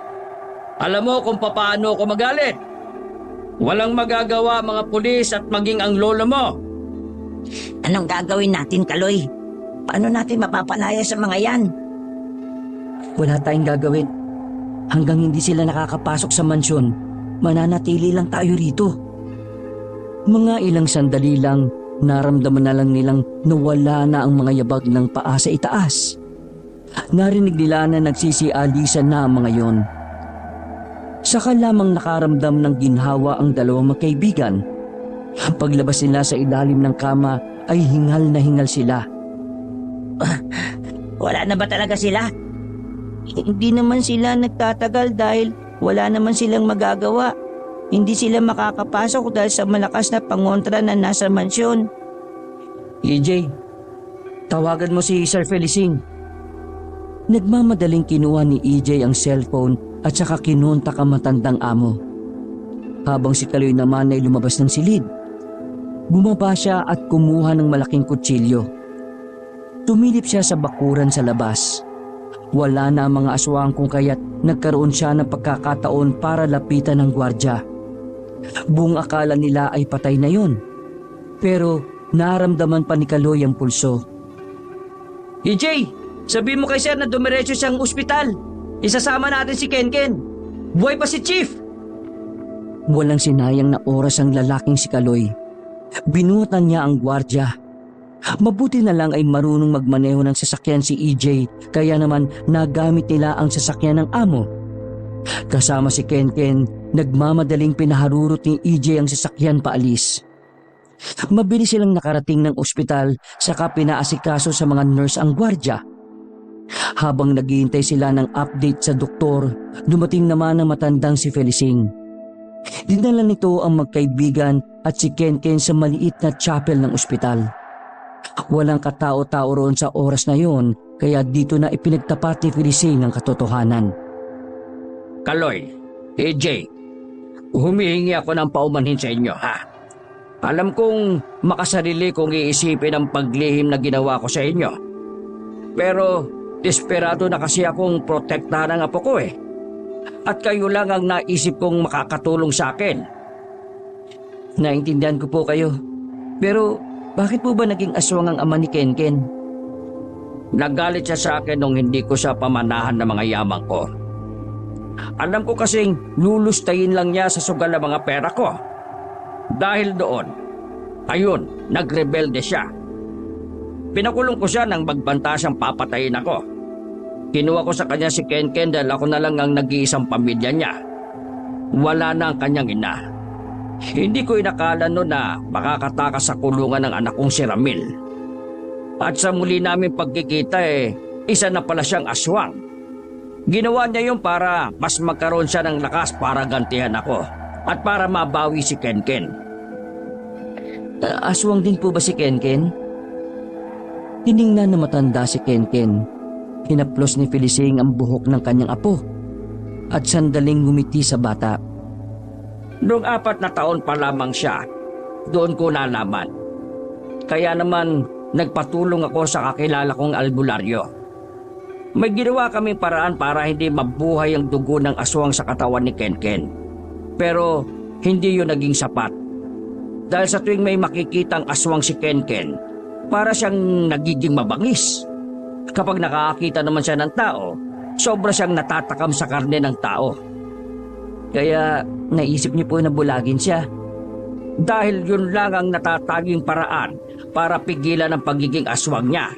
Alam mo kung paano ako magalit. Walang magagawa mga pulis at maging ang lolo mo. Anong gagawin natin, Kaloy? Paano natin mapapalaya sa mga yan? Wala tayong gagawin. Hanggang hindi sila nakakapasok sa mansyon, mananatili lang tayo rito. Mga ilang sandali lang, naramdaman na lang nilang nawala na ang mga yabag ng paa sa itaas. Narinig nila na nagsisialisan na ang mga yon. Saka lamang nakaramdam ng ginhawa ang dalawang magkaibigan. Paglabas nila sa ilalim ng kama ay hingal na hingal sila. Wala na ba talaga sila? Hindi naman sila nagtatagal dahil wala naman silang magagawa. Hindi sila makakapasok dahil sa malakas na pangontra na nasa mansyon. EJ, tawagan mo si Sir Felicing. Nagmamadaling kinuha ni EJ ang cellphone at saka kinontak ang matandang amo. Habang si Kaloy naman ay lumabas ng silid. Bumaba siya at kumuha ng malaking kutsilyo. Tumilip siya sa bakuran sa labas. Wala na ang mga aswang kung kaya't nagkaroon siya ng pagkakataon para lapitan ng gwardya. Buong akala nila ay patay na yon. Pero naramdaman pa ni Kaloy ang pulso. EJ, sabihin mo kay Sir na dumiretso siyang ospital. Isasama natin si Kenken. Buhay pa si Chief. Walang sinayang na oras ang lalaking si Kaloy. Binutan niya ang gwardya. Mabuti na lang ay marunong magmaneho ng sasakyan si EJ, kaya naman nagamit nila ang sasakyan ng amo. Kasama si Kenken, nagmamadaling pinaharurot ni EJ ang sasakyan paalis. Mabilis silang nakarating ng ospital, saka pinaasikaso sa mga nurse ang gwardya. Habang naghihintay sila ng update sa doktor, dumating naman ang matandang si Felicing. Dinala nito ang magkaibigan at si Kenken sa maliit na chapel ng ospital. Walang katao-tao roon sa oras na yon, kaya dito na ipinagtapat ni Felicing ang katotohanan. Kaloy, AJ, humihingi ako ng paumanhin sa inyo, ha? Alam kong makasarili kong iisipin ang paglihim na ginawa ko sa inyo. Pero desperado na kasi akong protektahan ang apo ko eh. At kayo lang ang naisip kong makakatulong sa akin. Naintindihan ko po kayo. Pero bakit po ba naging aswang ang ama ni Kenken? Nagalit siya sa akin nung hindi ko siya pamanahan ng mga yaman ko. Alam ko kasing lulustayin lang niya sa sugal ng mga pera ko. Dahil doon, ayun, nagrebelde siya. Pinakulong ko siya nang magbanta siyang papatayin ako. Kinuha ko sa kanya si Kenken dahil ako na lang ang nag-iisang pamilya niya. Wala na ang kanyang ina. Hindi ko inakala noon na makakatakas sa kulungan ng anak kong si Ramil. At sa muli namin pagkikita isa na pala siyang aswang. Ginawa niya yun para mas magkaroon siya ng lakas para gantihan ako at para mabawi si Kenken. Aswang din po ba si Kenken? Tiningnan na matanda si Kenken. Hinaplos ni Felicing ang buhok ng kanyang apo at sandaling ngumiti sa bata. Noong 4 na taon pa lamang siya, doon ko nalaman. Kaya naman nagpatulong ako sa kakilala kong albularyo. May ginawa kaming paraan para hindi mabuhay ang dugo ng aswang sa katawan ni Kenken. Pero hindi yun naging sapat. Dahil sa tuwing may makikitang aswang si Kenken, para siyang nagiging mabangis. Kapag nakakakita naman siya ng tao, sobra siyang natatakam sa karne ng tao. Kaya naisip niyo po na bulagin siya. Dahil yun lang ang natataging paraan para pigilan ang pagiging aswang niya.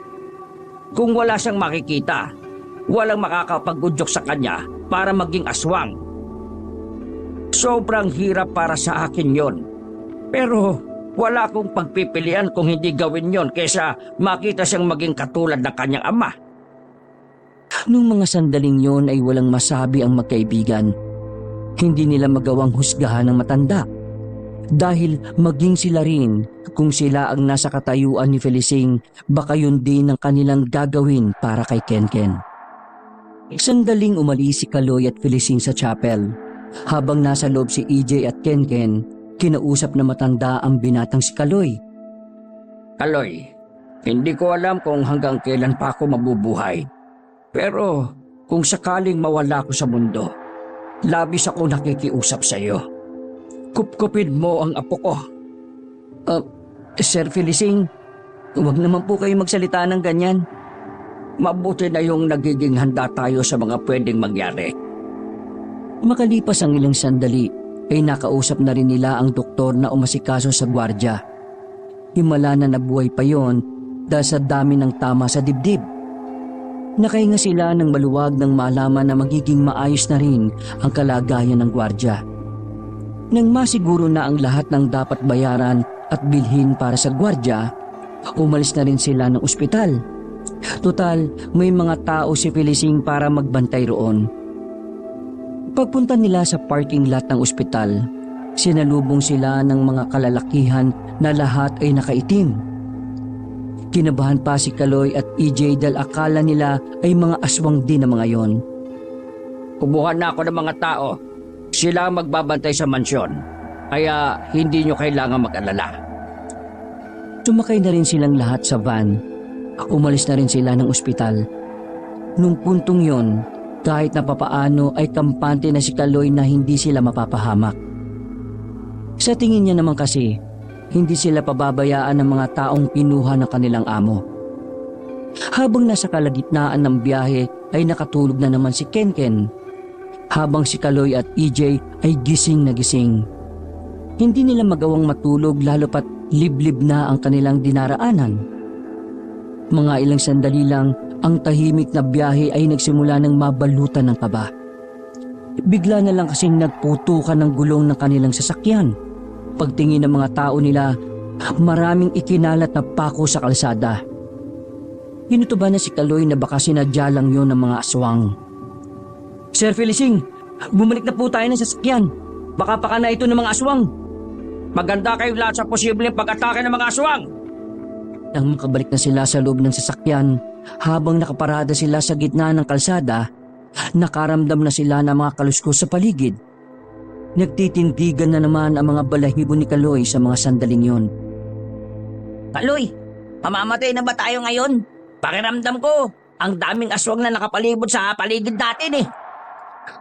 Kung wala siyang makikita, walang makakapag-udyok sa kanya para maging aswang. Sobrang hirap para sa akin yon. Pero wala akong pagpipilian kung hindi gawin yon kaysa makita siyang maging katulad ng kanyang ama. Nung mga sandaling yon ay walang masabi ang magkaibigan. Hindi nila magawang husgahan ng matanda. Dahil maging sila rin, kung sila ang nasa katayuan ni Felicing, baka yun din ang kanilang gagawin para kay Kenken. Sandaling umalis si Kaloy at Felicing sa chapel. Habang nasa loob si EJ at Kenken, kinausap na matanda ang binatang si Kaloy. Kaloy, hindi ko alam kung hanggang kailan pa ako mabubuhay. Pero kung sakaling mawala ako sa mundo, labis ako nakikiusap sa iyo. Kupkupin mo ang apo ko. Sir Felicing, huwag naman po kayo magsalita ng ganyan. Mabuti na yung nagiging handa tayo sa mga pwedeng mangyari. Makalipas ang ilang sandali, ay nakausap na rin nila ang doktor na umasikaso sa gwardya. Himala na nabuhay pa yon dahil sa dami ng tama sa dibdib. Nakahinga sila ng maluwag nang malaman na magiging maayos na rin ang kalagayan ng gwardya. Nang masiguro na ang lahat ng dapat bayaran at bilhin para sa gwardya, umalis na rin sila ng ospital. Total, may mga tao si Felicing para magbantay roon. Pagpunta nila sa parking lot ng ospital, sinalubong sila ng mga kalalakihan na lahat ay nakaitim. Kinabahan pa si Kaloy at EJ dahil akala nila ay mga aswang din ang mga yon. Kumuha na ako ng mga tao. Sila ang magbabantay sa mansyon. Kaya hindi nyo kailangan mag-alala. Sumakay na rin silang lahat sa van. Umalis na rin sila ng ospital. Nung puntong yon, kahit na papaano ay kampante na si Kaloy na hindi sila mapapahamak. Sa tingin niya naman kasi, hindi sila pababayaan ng mga taong pinuha ng kanilang amo. Habang nasa kalagitnaan ng biyahe ay nakatulog na naman si Kenken. Habang si Kaloy at EJ ay gising na gising. Hindi nila magawang matulog lalo pat liblib na ang kanilang dinaraanan. Mga ilang sandali lang, ang tahimik na biyahe ay nagsimula ng mabalutan ng kaba. Bigla na lang kasing nagputukan ng gulong ng kanilang sasakyan. Pagtingin ng mga tao nila, maraming ikinalat na pako sa kalsada. Hinutuban na si Kaloy na baka sinadya lang yun ng mga aswang. Sir Felicing, bumalik na po tayo ng sasakyan. Baka paka na ito ng mga aswang. Maganda kayong lahat sa posibleng pag-atake ng mga aswang. Nang makabalik na sila sa loob ng sasakyan, habang nakaparada sila sa gitna ng kalsada, nakaramdam na sila ng mga kaluskos sa paligid. Nagtitindigan na naman ang mga balahibo ni Kaloy sa mga sandaling yon. Kaloy, mamamatay na ba tayo ngayon? Pakiramdam ko, ang daming aswang na nakapalibot sa paligid natin eh.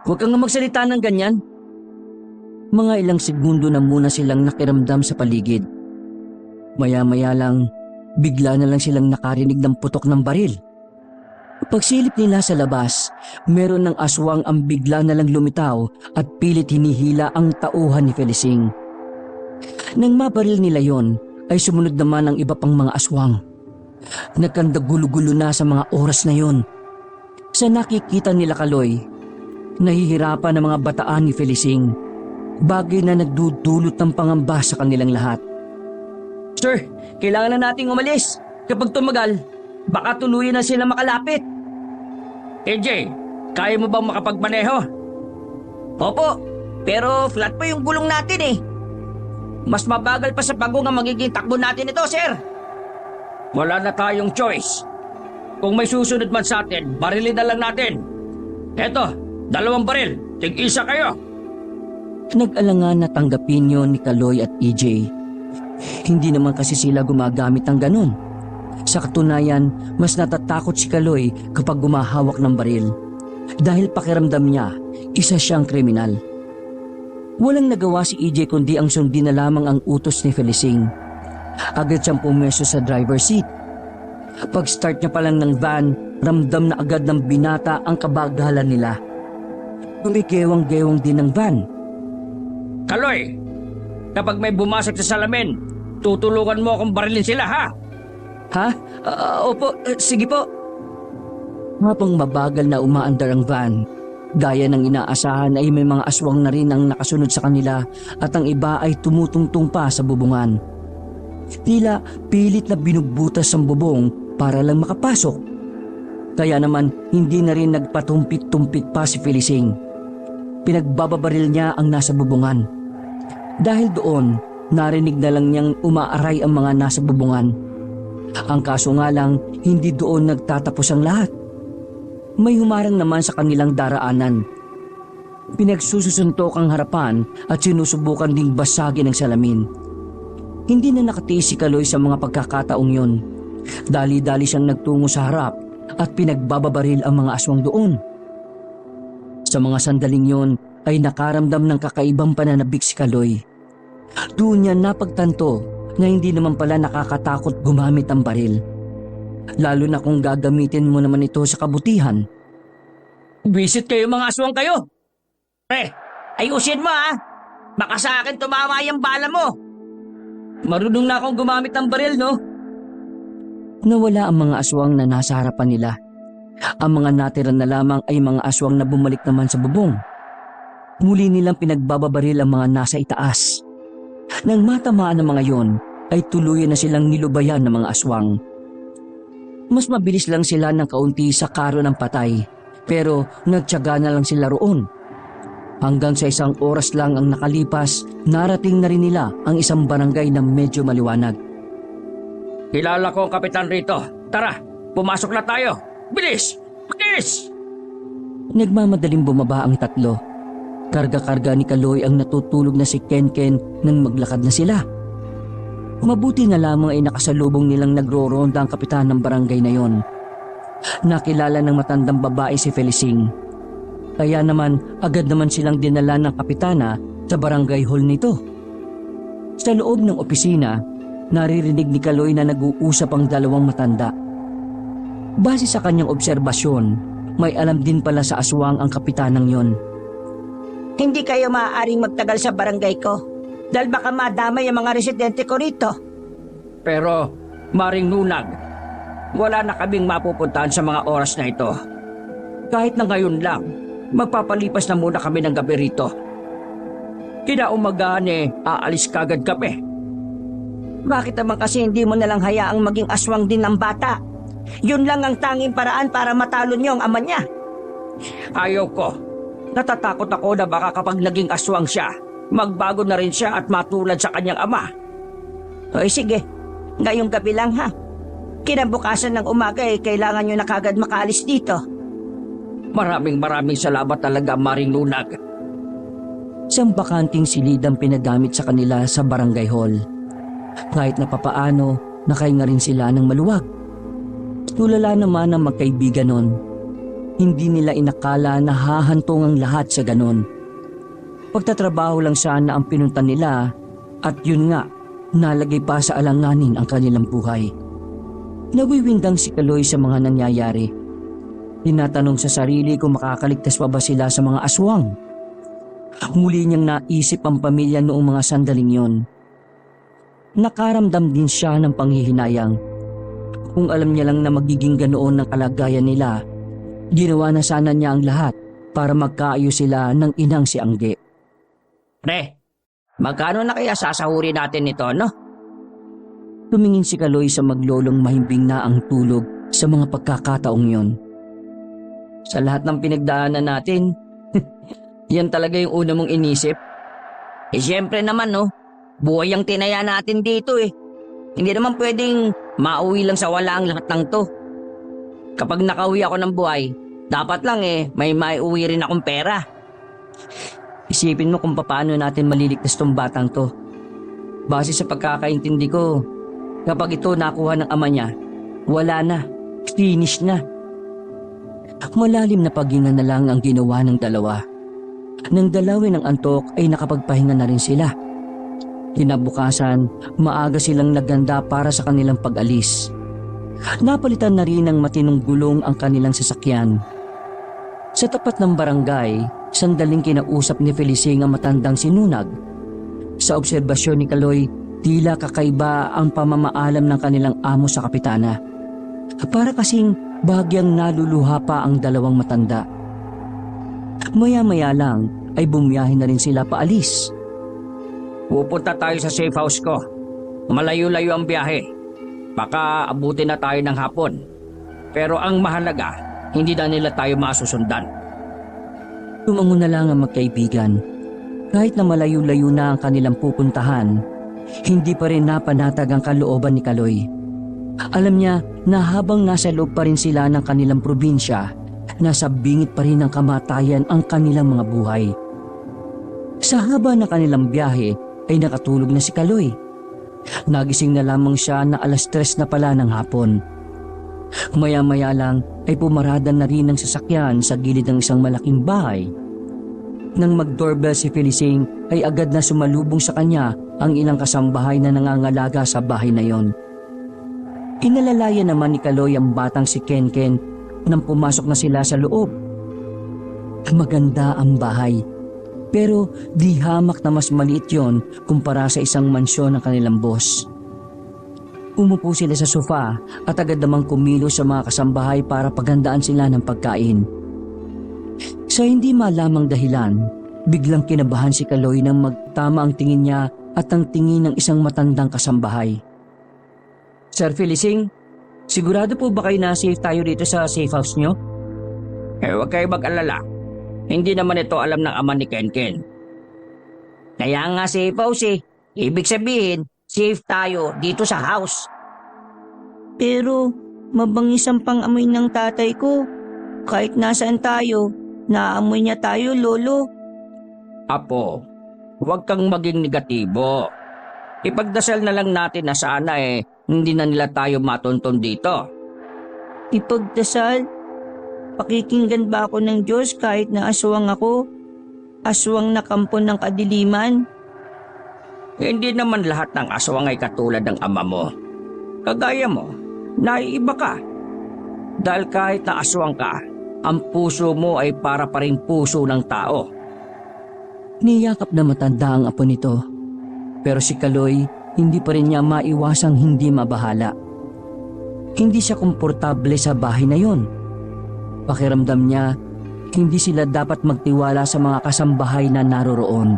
Huwag kang magsalita ng ganyan. Mga ilang segundo na muna silang nakiramdam sa paligid. Maya-maya lang, bigla na lang silang nakarinig ng putok ng baril. Pagsilip nila sa labas, meron ng aswang ang bigla na lang lumitaw at pilit hinihila ang tauhan ni Felicing. Nang mabaril nila yon, ay sumunod naman ang iba pang mga aswang. Nagkandagulo-gulo na sa mga oras na yon. Sa nakikita nila Kaloy, nahihirapan ang mga bataan ni Felicing, bagay na nagdudulot ng pangamba sa kanilang lahat. Sir, kailangan na nating umalis. Kapag tumagal, baka tuluyan na sila makalapit. AJ, kaya mo bang makapagmaneho? Opo, pero flat pa yung gulong natin eh. Mas mabagal pa sa pagong ang magiging takbo natin ito, sir. Wala na tayong choice. Kung may susunod man sa atin, barilin na lang natin. Eto, 2 baril. Tig-isa kayo. Nag-alangan na tanggapin yon ni Kaloy at EJ. Hindi naman kasi sila gumagamit ng ganun. Sa katunayan, mas natatakot si Kaloy kapag gumahawak ng baril. Dahil pakiramdam niya, isa siyang kriminal. Walang nagawa si EJ kundi ang sundin na lamang ang utos ni Felicing. Agad siyang pumesto sa driver's seat. Pag-start niya pa lang ng van, ramdam na agad ng binata ang kabagalan nila. Gumigewang-gewang din ng van. Kaloy, kapag may bumasag sa salamin, tutulungan mo akong barilin sila, ha? Ha? Opo, sige po. Habang mabagal na umaandar ang van, gaya ng inaasahan ay may mga aswang na rin ang nakasunod sa kanila at ang iba ay tumutungtong pa sa bubungan. Tila pilit na binugbutas ang bubong para lang makapasok. Kaya naman hindi na rin nagpatumpik-tumpik pa si Felicing. Pinagbababaril niya ang nasa bubungan. Dahil doon, narinig na lang niyang umaaray ang mga nasa bubungan. Ang kaso nga lang, hindi doon nagtatapos ang lahat. May humarang naman sa kanilang daraanan. Pinagsusuntok ang harapan at sinusubukan ding basagin ang salamin. Hindi na nakatiis si Kaloy sa mga pagkakataong yon. Dali-dali siyang nagtungo sa harap at pinagbababaril ang mga aswang doon. Sa mga sandaling yon ay nakaramdam ng kakaibang pananabik si Kaloy. Doon niya napagtanto na hindi naman pala nakakatakot gumamit ang baril. Lalo na kung gagamitin mo naman ito sa kabutihan. Visit kayo mga aswang kayo. Pre, ayusin mo ha. Baka sa akin tumama yung bala mo. Marunong na akong gumamit ng baril, no? Nawala ang mga aswang na nasa harapan nila. Ang mga natira na lamang ay mga aswang na bumalik naman sa bubong. Muli nilang pinagbababaril ang mga nasa itaas. Nang matamaan ang mga yon, ay tuluyan na silang nilubayan ng mga aswang. Mas mabilis lang sila ng kaunti sa karo ng patay, pero nagtiyaga na lang sila roon. Hanggang sa 1 oras lang ang nakalipas, narating na rin nila ang isang barangay na medyo maliwanag. Kilala ko ang kapitan rito. Tara, pumasok na tayo. Bilis! Bilis! Nagmamadaling bumaba ang tatlo. Karga-karga ni Kaloy ang natutulog na si Ken-Ken nang maglakad na sila. Mabuti na lamang ay nakasalubong nilang nagro-ronda ang kapitan ng barangay na yon. Nakilala ng matandang babae si Felicing. Kaya naman agad naman silang dinala ng kapitana sa barangay hall nito. Sa loob ng opisina, naririnig ni Kaloy na nag-uusap ang 2 matanda. Base sa kanyang obserbasyon, may alam din pala sa aswang ang kapitanang yon. Hindi kayo maaaring magtagal sa barangay ko dahil baka madamay ang mga residente ko rito. Pero, Maring Nunag, wala na kaming mapupuntahan sa mga oras na ito. Kahit na ngayon lang, magpapalipas na muna kami ng gabi rito. Kinaumagahan aalis kagad kami. Bakit naman kasi hindi mo nalang hayaang maging aswang din ng bata? Yun lang ang tanging paraan para matalo niyo ang ama niya. Ayaw ko. Natatakot ako na baka kapag naging aswang siya, magbago na rin siya at matulad sa kanyang ama. O sige, ngayong gabi lang ha. Kinabukasan ng umaga kailangan nyo na kagad makaalis dito. Maraming salamat talaga, Maring Lunag. Isang bakanting silid ang pinagamit sa kanila sa barangay hall. Kahit na papaano, nakahinga rin sila ng maluwag. Tulala naman ang magkaibigan nun. Hindi nila inakala na hahantong ang lahat sa ganon. Pagtatrabaho lang sana ang pinunta nila at yun nga, nalagay pa sa alanganin ang kanilang buhay. Nawiwindang si Kaloy sa mga nangyayari. Tinatanong sa sarili kung makakaligtas pa ba sila sa mga aswang. Muli niyang naisip ang pamilya noong mga sandaling yon. Nakaramdam din siya ng panghihinayang. Kung alam niya lang na magiging ganoon ang kalagayan nila, ginawa na sana niya ang lahat para magkaayos sila ng inang si Angge. Pre, magkano na kaya sasahurin natin ito, no? Tumingin si Kaloy sa maglolong mahimbing na ang tulog sa mga pagkakataong yon. Sa lahat ng pinagdaanan natin, yan talaga yung una mong inisip. Siyempre naman, no? Buhay ang tinaya natin dito Hindi naman pwedeng mauwi lang sa wala ang lahat ng to. Kapag nakauwi ako ng buhay, dapat lang may maiuwi rin akong pera. Isipin mo kung paano natin maliligtas tong batang to. Base sa pagkakaintindi ko, kapag ito nakuha ng ama niya, wala na, finish na. Malalim na paghinga na lang ang ginawa ng dalawa. Nang dalawin ng antok ay nakapagpahinga na rin sila. Kinabukasan, maaga silang naganda para sa kanilang pag-alis. Napalitan na rin ng matinong gulong ang kanilang sasakyan. Sa tapat ng barangay, sandaling kinausap ni Felicing ang matandang sinunag. Sa obserbasyon ni Kaloy, tila kakaiba ang pamamaalam ng kanilang amo sa kapitana. Para kasing bahagyang naluluha pa ang dalawang matanda. Maya-maya lang ay bumiyahe na rin sila paalis. Pupunta tayo sa safe house ko. Malayo-layo ang biyahe. Baka abutin na tayo ng hapon. Pero ang mahalaga, hindi na nila tayo masusundan. Tumango na lang ang magkaibigan. Kahit na malayo-layo na ang kanilang pupuntahan, hindi pa rin napanatag ang kalooban ni Kaloy. Alam niya na habang nasa loob pa rin sila ng kanilang probinsya, nasa bingit pa rin ng kamatayan ang kanilang mga buhay. Sa haba ng kanilang biyahe ay nakatulog na si Kaloy. Nagising na lamang siya na 3:00 na pala ng hapon. Maya-maya lang ay pumarada na rin ang sasakyan sa gilid ng isang malaking bahay. Nang mag-doorbell si Felicing ay agad na sumalubong sa kanya ang ilang kasambahay na nangangalaga sa bahay na yon. Inalalayan naman ni Kaloy ang batang si Kenken nang pumasok na sila sa loob. Maganda ang bahay, pero di hamak na mas maliit yon kumpara sa isang mansyon ng kanilang boss. Umupo sila sa sofa at agad namang kumilos sa mga kasambahay para paghandaan sila ng pagkain. Sa hindi malamang dahilan, biglang kinabahan si Kaloy nang magtama ang tingin niya at ang tingin ng isang matandang kasambahay. Sir Felicing, sigurado po ba kayo na safe tayo dito sa safe house nyo? Huwag kayo mag-alala. Hindi naman ito alam ng ama ni Kenken. Kaya nga safe house Ibig sabihin, safe tayo dito sa house. Pero mabangis ang pang-amoy ng tatay ko. Kahit nasaan tayo, naamoy niya tayo, Lolo. Apo, huwag kang maging negatibo. Ipagdasal na lang natin na sana hindi na nila tayo matuntun dito. Ipagdasal? Pakikinggan ba ako ng Diyos kahit na aswang ako? Aswang na kampo ng kadiliman? Hindi naman lahat ng aswang ay katulad ng ama mo. Kagaya mo, naiiba ka. Dahil kahit na aswang ka, ang puso mo ay para pa rin puso ng tao. Niyakap na matanda ang apo nito. Pero si Kaloy, hindi pa rin niya maiwasang hindi mabahala. Hindi siya komportable sa bahay na yon. Pakiramdam niya, hindi sila dapat magtiwala sa mga kasambahay na naroroon.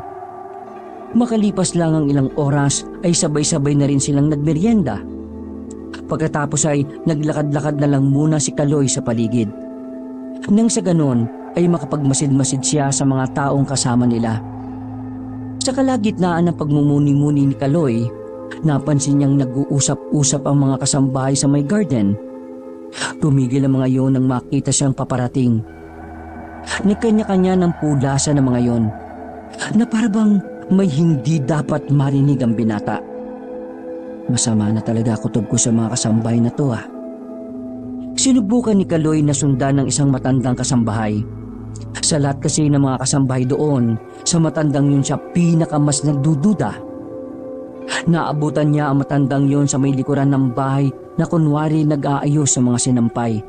Makalipas lang ang ilang oras ay sabay-sabay na rin silang nagmeryenda. Pagkatapos ay naglakad-lakad na lang muna si Kaloy sa paligid. Nang sa ganon ay makapagmasid-masid siya sa mga taong kasama nila. Sa kalagitnaan ng pagmumuni-muni ni Kaloy Napansin niyang nag-uusap-usap ang mga kasambahay sa may garden. Tumigil ang mga yon nang makita siyang paparating. Nagkanya-kanya ng pulasan ng mga yon na parabang may hindi dapat marinig ang binata. Masama na talaga kutob ko sa mga kasambahay na to. Sinubukan ni Kaloy na sundan ng isang matandang kasambahay. Sa lahat kasi ng mga kasambahay doon, sa matandang yun siya pinakamas nagdududa. Naabutan niya ang matandang yon sa may likuran ng bahay na kunwari nag-aayos sa mga sinampay.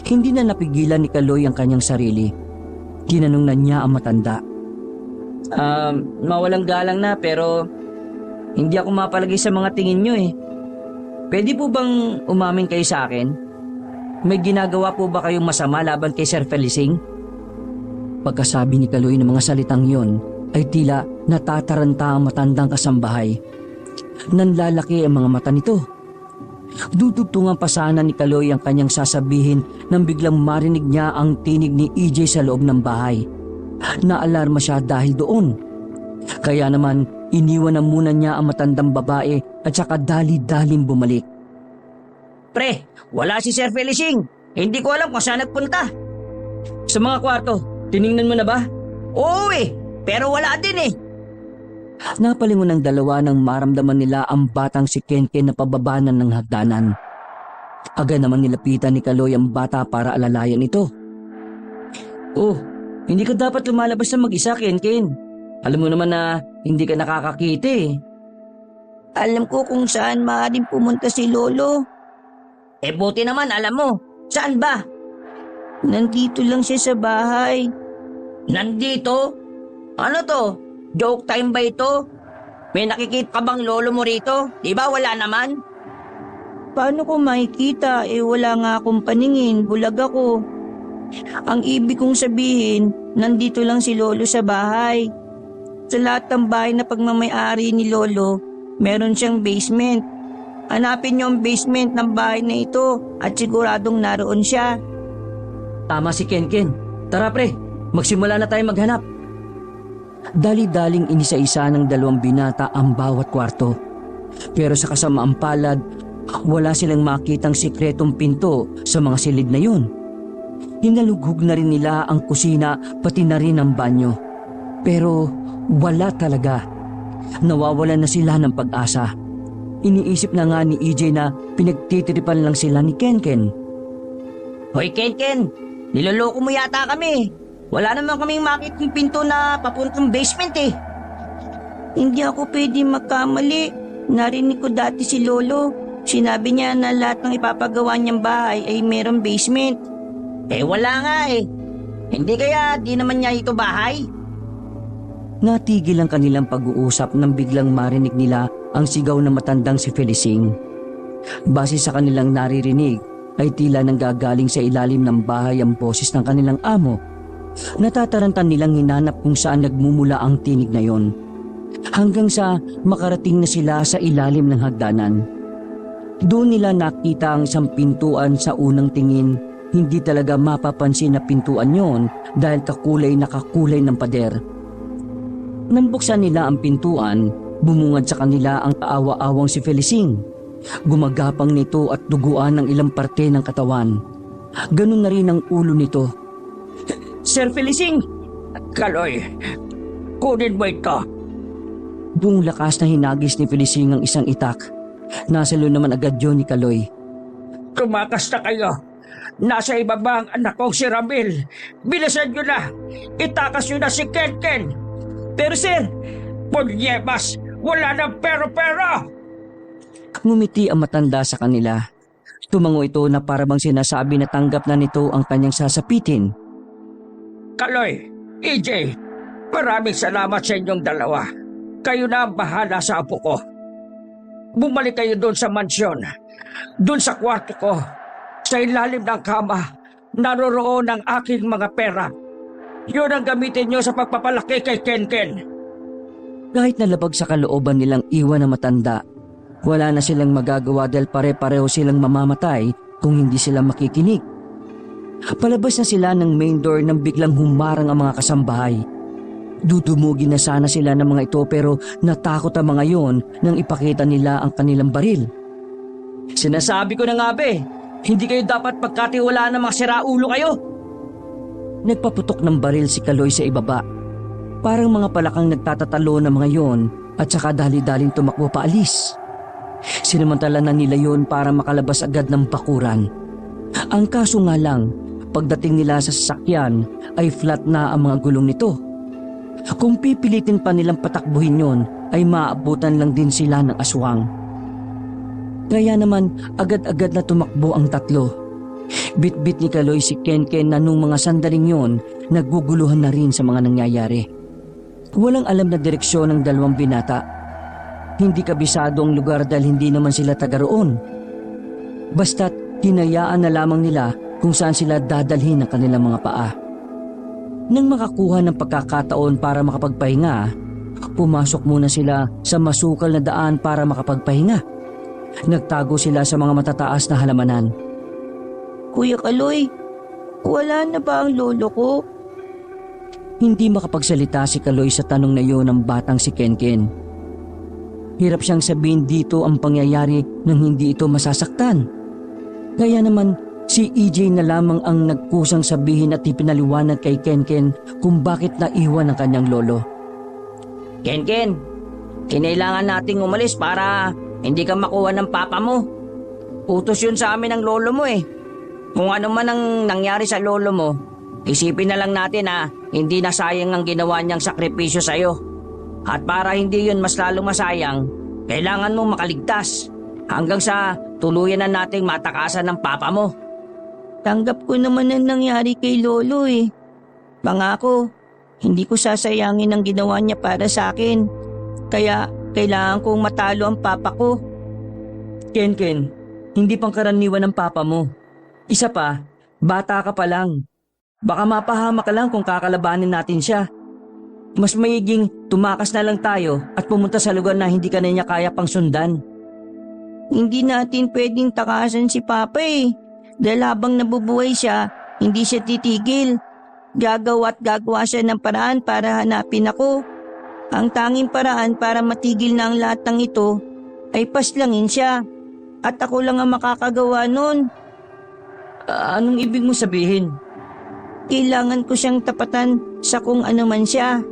Hindi na napigilan ni Kaloy ang kanyang sarili. Tinanong na niya ang matanda. Mawalang galang na pero hindi ako mapalagay sa mga tingin nyo eh. Pwede po bang umamin kayo sa akin? May ginagawa po ba kayong masama laban kay Sir Felicing? Pagkasabi ni Kaloy ng mga salitang yon, ay tila natataranta ang matandang kasambahay. Nanlalaki ang mga mata nito. Dudugtungan pa sana ni Kaloy ang kanyang sasabihin nang biglang marinig niya ang tinig ni EJ sa loob ng bahay. Naalarma siya dahil doon. Kaya naman iniwan na muna niya ang matandang babae at saka dali-daling bumalik. Pre, wala si Sir Felicing. Hindi ko alam kung saan nagpunta. Sa mga kwarto, tiningnan mo na ba? Oo eh, pero wala din eh. Napalingon ng dalawa nang maramdaman nila ang batang si Kenken na pababanan ng hagdanan. Agad naman nilapitan ni Kaloy ang bata para alalayan ito. Oh, hindi ka dapat lumalabas na mag-isa, Kenken. Alam mo naman na hindi ka nakakakita eh. Alam ko kung saan maaaring pumunta si Lolo. Eh buti naman alam mo. Saan ba? Nandito lang siya sa bahay. Nandito? Ano to? Joke time ba ito? May nakikita ka bang lolo mo rito? Di ba wala naman? Paano ko makikita? Wala nga akong paningin. Bulag ako. Ang ibig kong sabihin, nandito lang si Lolo sa bahay. Sa lahat ng bahay na pagmamayari ni Lolo, meron siyang basement. Hanapin niyo ang basement ng bahay na ito at siguradong naroon siya. Tama si Kenken. Tara pre, magsimula na tayo maghanap. Dali-daling inisa-isa ng dalawang binata ang bawat kwarto. Pero sa kasamaang palad, wala silang makitang sikretong pinto sa mga silid na yun. Hinalughog na rin nila ang kusina pati na rin ang banyo. Pero wala talaga. Nawawalan na sila ng pag-asa. Iniisip na nga ni EJ na pinagtitiripan lang sila ni Kenken. Hoy Kenken, niloloko mo yata kami. Wala naman kaming makitang pinto na papuntang basement eh. Hindi ako pwede magkamali. Narinig ko dati si Lolo. Sinabi niya na lahat ng ipapagawa niyang bahay ay mayroong basement. Eh wala nga eh. Hindi kaya di naman niya ito bahay? Natigil ang kanilang pag-uusap nang biglang marinig nila ang sigaw ng matandang si Felicing. Base sa kanilang naririnig ay tila nanggagaling sa ilalim ng bahay ang boses ng kanilang amo. Natatarantan nilang hinanap kung saan nagmumula ang tinig na yon. Hanggang sa makarating na sila sa ilalim ng hagdanan. Doon nila nakita ang isang pintuan sa unang tingin. Hindi talaga mapapansin na pintuan yon dahil kakulay na kakulay ng pader. Nang buksan nila ang pintuan, bumungad sa kanila ang kaawa-awang si Felicing. Gumagapang nito at duguan ng ilang parte ng katawan. Ganun na rin ang ulo nito. Sir Felicing! Kaloy, kunin mo ito. Buong lakas na hinagis ni Felicing ang isang itak. Nasalo naman agad yun ni Kaloy. Tumakas na kayo. Nasa ibaba ang anak kong si Ramil. Bilisan nyo na. Itakas nyo na si Kenken. Pero sir, Punyebas, wala nang pero-pero. Ngumiti ang matanda sa kanila. Tumango ito na parabang sinasabi na tanggap na nito ang kanyang sasapitin. Kaloy, EJ, maraming salamat sa inyong dalawa. Kayo na ang bahala sa apo ko. Bumalik kayo doon sa mansyon. Doon sa kwarto ko. Sa ilalim ng kama, naroroon ang aking mga pera. Yun ang gamitin nyo sa pagpapalaki kay Kenken. Kahit nalabag sa kalooban nilang iwan na matanda, wala na silang magagawa dahil pare-pareho silang mamamatay kung hindi sila makikinig. Palabas na sila ng main door nang biglang humarang ang mga kasambahay. Dudumugin na sana sila ng mga ito pero natakot ang mga yon nang ipakita nila ang kanilang baril. Sinasabi ko na nga be, hindi kayo dapat pagkatiwalaan ng mga siraulo kayo. Nagpaputok ng baril si Kaloy sa ibaba. Parang mga palakang nagtatatalo ng mga yon at saka dali-daling tumakbo paalis. Sinamantala na nila yon para makalabas agad ng bakuran. Ang kaso nga lang, pagdating nila sa sasakyan ay flat na ang mga gulong nito. Kung pipilitin pa nilang patakbuhin yon ay maabutan lang din sila ng aswang. Kaya naman agad-agad na tumakbo ang tatlo. Bit-bit ni Kaloy si Kenken na nung mga sandaling yon nagguguluhan na rin sa mga nangyayari. Walang alam na direksyon ng dalawang binata. Hindi kabisado ang lugar dahil hindi naman sila taga roon. Basta't hinayaan na lamang nila kung saan sila dadalhin ng kanilang mga paa. Nang makakuha ng pagkakataon para makapagpahinga, pumasok muna sila sa masukal na daan para makapagpahinga. Nagtago sila sa mga matataas na halamanan. Kuya Kaloy, wala na ba ang lolo ko? Hindi makapagsalita si Kaloy sa tanong na iyon ng batang si Kenken. Hirap siyang sabihin dito ang pangyayari nang hindi ito masasaktan. Kaya naman si EJ na lamang ang nagkusang sabihin at ipinaliwanag kay Kenken kung bakit naiwan ang kanyang lolo. Kenken, kinailangan nating umalis para hindi ka makuha ng papa mo. Utos yun sa amin ng lolo mo eh. Kung ano man ang nangyari sa lolo mo, isipin na lang natin na hindi na sayang ang ginawa niyang sakripisyo sa'yo. At para hindi yun mas lalong masayang, kailangan mong makaligtas hanggang sa tuluyan na nating matakasan ng papa mo. Tanggap ko naman ang nangyari kay lolo eh. Pangako, hindi ko sasayangin ang ginawa niya para sa akin. Kaya kailangan kong matalo ang papa ko. Kenken, hindi pang karaniwan ng papa mo. Isa pa, bata ka pa lang. Baka mapahamak ka lang kung kakalabanin natin siya. Mas maiging tumakas na lang tayo at pumunta sa lugar na hindi ka na niya kaya pang sundan. Hindi natin pwedeng takasan si papa eh. Dahil habang nabubuhay siya, hindi siya titigil. Gagawa at gagawa siya ng paraan para hanapin ako. Ang tanging paraan para matigil na ang lahat ng ito ay paslangin siya. At ako lang ang makakagawa nun. Anong ibig mo sabihin? Kailangan ko siyang tapatan sa kung ano man siya.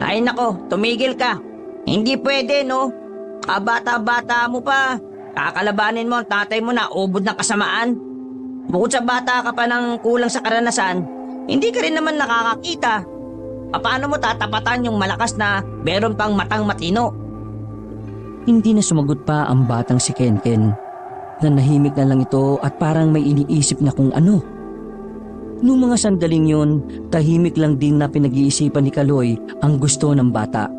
Ay nako, tumigil ka. Hindi pwede no. Kabata-bata mo pa. Kakalabanin mo ang tatay mo na ubod ng kasamaan. Bukod sa bata ka pa ng kulang sa karanasan, hindi ka rin naman nakakakita. Paano mo tatapatan yung malakas na meron pang matang matino? Hindi na sumagot pa ang batang si Kenken. Nanahimik na lang ito at parang may iniisip na kung ano. Noong mga sandaling yun, tahimik lang din na pinag-iisipan ni Kaloy ang gusto ng bata.